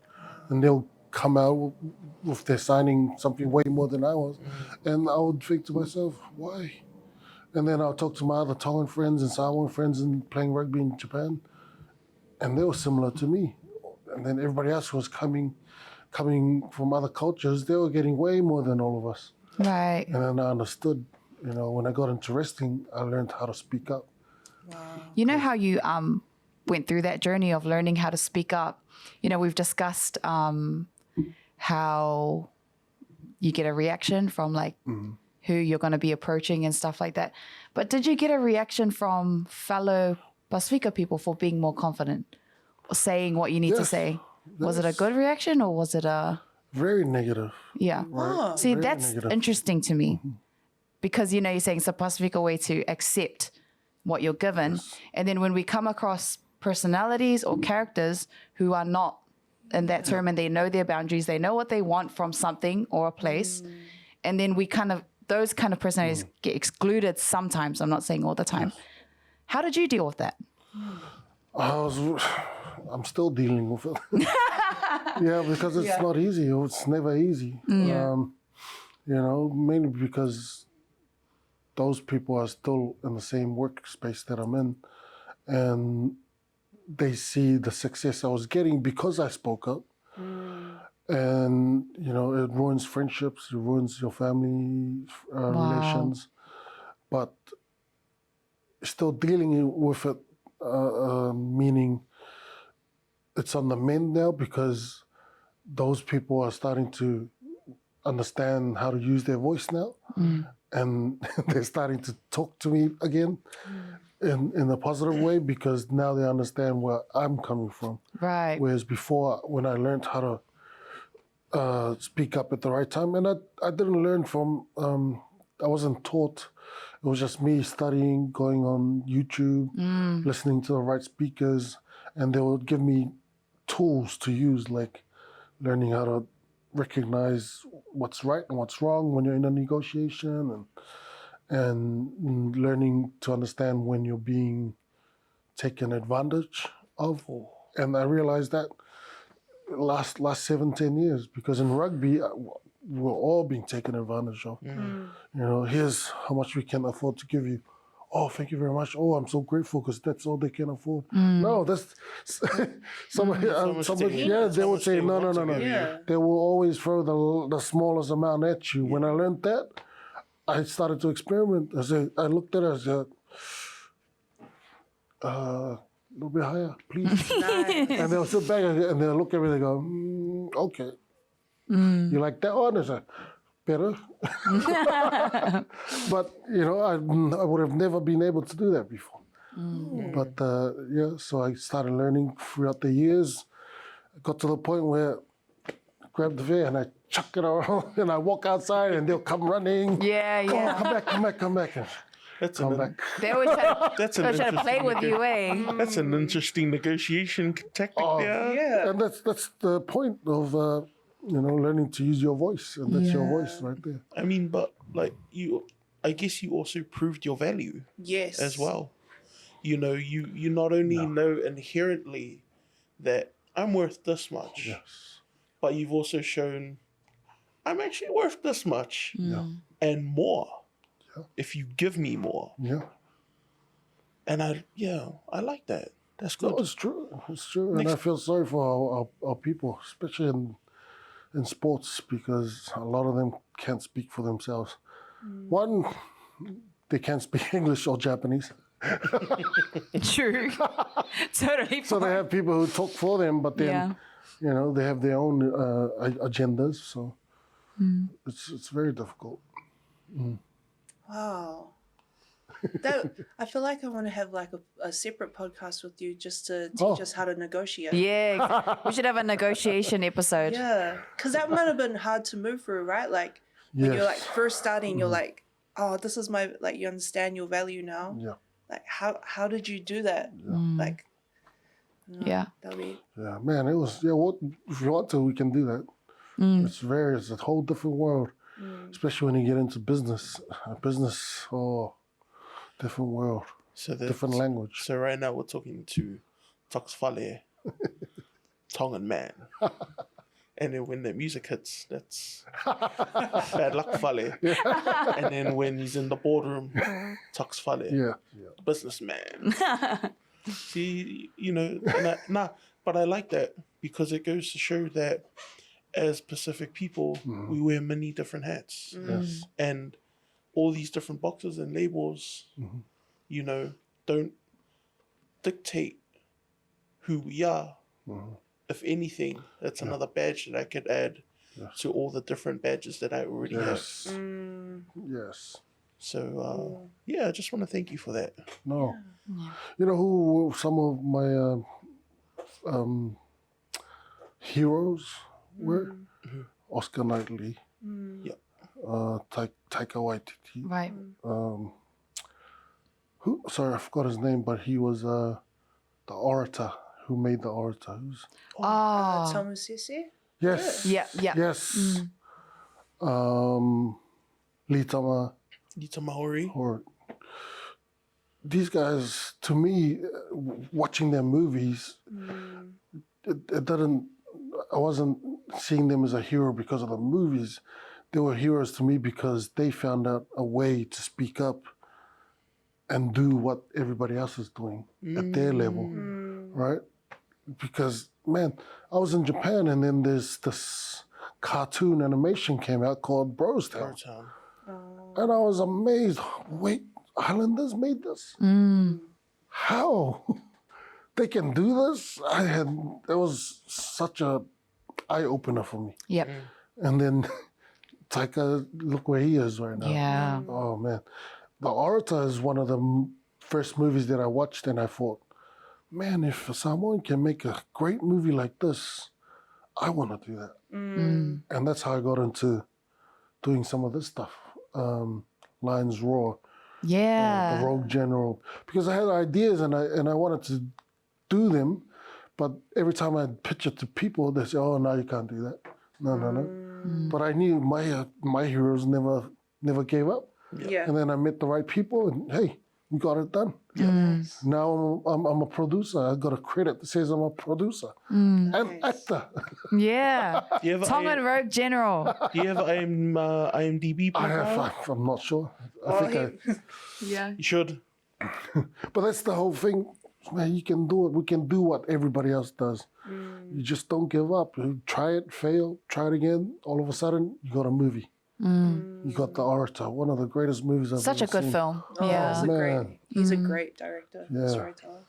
And they'll come out with their signing something way more than I was. And I would think to myself, why? And then I'll talk to my other Tongan friends and Samoan friends and playing rugby in Japan. And they were similar to me. And then everybody else was coming from other cultures, they were getting way more than all of us. Right. And then I understood, when I got into wrestling, I learned how to speak up. You know how you went through that journey of learning how to speak up? We've discussed how you get a reaction from like who you're going to be approaching and stuff like that. But did you get a reaction from fellow pasifika people for being more confident or saying what you need to say? Was it a good reaction or was it a... Very negative. Yeah. Oh. See, Very that's negative. interesting to me because, you're saying it's a pasifika way to accept what you're given. And then when we come across personalities or characters who are not in that term and they know their boundaries, they know what they want from something or a place, and then those kind of personalities get excluded sometimes. I'm not saying all the time. How did you deal with that? I'm still dealing with it. Yeah, because it's not easy. It's never easy. Mainly because those people are still in the same workspace that I'm in, and they see the success I was getting because I spoke up. And, it ruins friendships, it ruins your family relations. But still dealing with it, meaning it's on the mend now because those people are starting to understand how to use their voice now. And they're starting to talk to me again in a positive way because now they understand where I'm coming from. Right. Whereas before, when I learned how to speak up at the right time, and I didn't learn from, I wasn't taught. It was just me studying, going on YouTube, listening to the right speakers, and they would give me tools to use, like learning how to recognize what's right and what's wrong when you're in a negotiation, and learning to understand when you're being taken advantage of. And I realized that last 7-10 years, because in rugby we're all being taken advantage of. Here's how much we can afford to give you. Oh, thank you very much. Oh, I'm so grateful because that's all they can afford. No, that's somebody. They would say no. Yeah. They will always throw the smallest amount at you. When I learned that, I started to experiment. I looked at it. I said, a little bit higher, please. And they'll sit back and they'll look at me and they go, okay. You like that one? I said, better. But, I would have never been able to do that before. But, so I started learning throughout the years. I got to the point where I grabbed the veer and I chuck it around and I walk outside and they'll come running. Yeah. Come back. Come back. They always try That's to play with you, eh? That's an interesting negotiation tactic there. Yeah. And that's the point of, learning to use your voice. And that's your voice right there. I mean, but like I guess you also proved your value. Yes. As well. You not only know inherently that I'm worth this much. Yes. But you've also shown I'm actually worth this much Yeah. and more. Yeah. If you give me more. Yeah. And I like that. That's good. No, it's true. It's true. And I feel sorry for our people, especially in sports, because a lot of them can't speak for themselves. One, they can't speak English or Japanese. True. Totally. So they have people who talk for them, but then, Yeah. they have their own agendas. So it's very difficult. Wow. That, I feel like I want to have like a separate podcast with you just to teach us how to negotiate. Yeah. We should have a negotiation episode. Yeah, because that might have been hard to move through, right? Like when you're like first starting, you're like, oh, this is my, like, you understand your value now. Yeah. Like how did you do that? Like, Yeah. that'll be Yeah, man, it was, what, if you want to, we can do that. It's a whole different world, especially when you get into business. Different world, So different language. So right now we're talking to Toks Fale, Tongan man. And then when the music hits, that's bad luck Fale. And then when he's in the boardroom, Toks Fale, Yeah. businessman. See, but I like that because it goes to show that as Pacific people, we wear many different hats. Yes. And all these different boxes and labels, don't dictate who we are. If anything, that's another badge that I could add to all the different badges that I already have. Yes. So, I just want to thank you for that. No. You know who some of my heroes were? Oscar Knightley. Yep. Taika Waititi. Right. Sorry, I forgot his name, but he was the orator who made the orator. Who's Tomu Sisi? yes. Yeah. Yes. Litama Lita Maori. or these guys, to me, watching their movies, it didn't. I wasn't seeing them as a hero because of the movies. They were heroes to me because they found out a way to speak up and do what everybody else is doing at their level, right? Because, man, I was in Japan and then there's this cartoon animation came out called Bros Town. Town. And I was amazed. Wait, Islanders made this? How? They can do this? It was such a eye-opener for me. Yep. And then Taika, look where he is right now. Yeah. Oh, man. The Orator is one of the first movies that I watched, and I thought, man, if someone can make a great movie like this, I want to do that. And that's how I got into doing some of this stuff. Lions Roar, Yeah. the Rogue General, because I had ideas and I wanted to do them, but every time I'd pitch it to people, they say, "Oh, no, you can't do that." No. But I knew my heroes never gave up. Yeah. And then I met the right people, and hey, we got it done. Now I'm a producer. I got a credit that says I'm a producer and actor. Yeah. Do you have Tongan Rogue General. Do you have IMDb profile? I'm not sure. I think Yeah. You should. but that's the whole thing. Man, you can do it. We can do what everybody else does. You just don't give up. You try it, fail, try it again. All of a sudden, you got a movie. You got The Orator, one of the greatest movies I've Such a ever good seen. film. Oh, Yeah. he's a great director, Yeah. storyteller.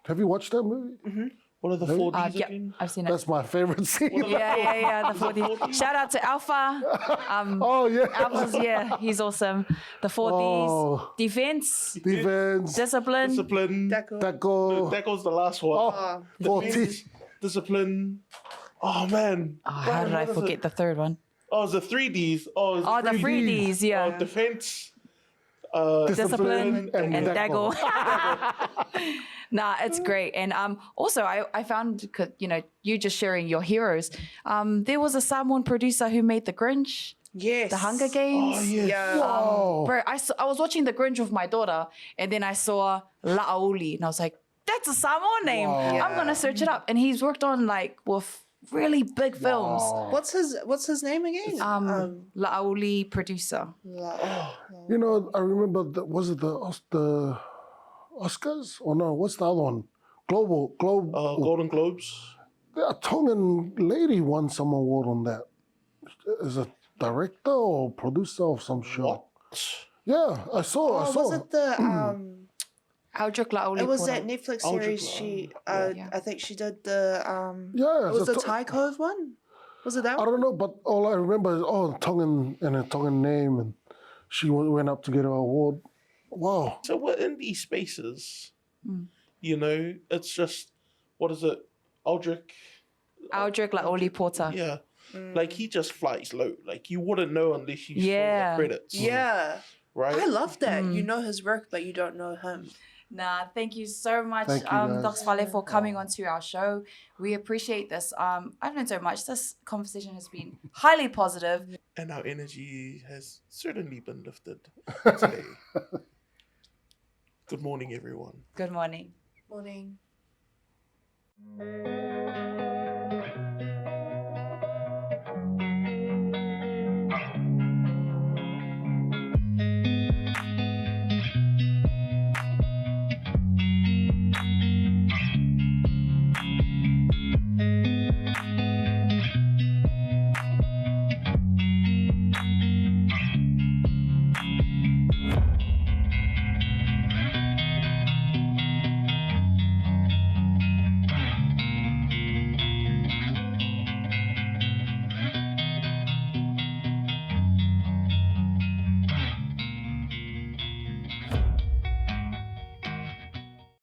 Have you watched that movie? What are the 4Ds Yeah, again? I've seen it. That's my favorite scene. Yeah. The 4D. Shout out to Alpha. Oh, yeah. Alpha's, he's awesome. The 4Ds. Oh. Defense. Defense. Discipline. Discipline. Deco. Taco. That goes the last one. Oh, 40. Discipline. Oh, man. Oh, how did I what is forget it? the third one? Oh, it's the 3Ds. Oh, it's Oh, the 3Ds, yeah. Defense. Discipline and Dago. Dago. Nah, it's great. And also, I found, you just sharing your heroes. There was a Samoan producer who made The Grinch, Yes. The Hunger Games. Oh, yes. Yeah. Oh, Bro, I was watching The Grinch with my daughter, and then I saw La'auli, and I was like, that's a Samoan name. Wow. I'm gonna search it up. And he's worked on like with really big films. Wow. What's his name again? La'auli producer. You know, I remember, was it the Oscars? Or no, what's the other one? Globe. Golden Globes. A Tongan lady won some award on that. Is a director or producer of some show. What? Yeah, I saw. Was it the Aldrich La'auli. it was Porter. that Netflix Aldrich series. La'auli, I think she did the Yeah, it was it's a the To- Thai Cove one. Was it that I one? don't know, but all I remember is Tongan and a Tongan name, and she went up to get her award. Wow. So we're in these spaces. You know, it's just, what is it? Aldrich La'auli Porter. Yeah. Like he just flies low. Like you wouldn't know unless you Yeah. saw the credits. Yeah. Right? I love that. You know his work, but you don't know him. Nah, thank you so much, Thank you, guys. Toks Fale, for coming onto our show. We appreciate this. I've learned so much. This conversation has been highly positive. And our energy has certainly been lifted today. Good morning, everyone. Good morning. Morning.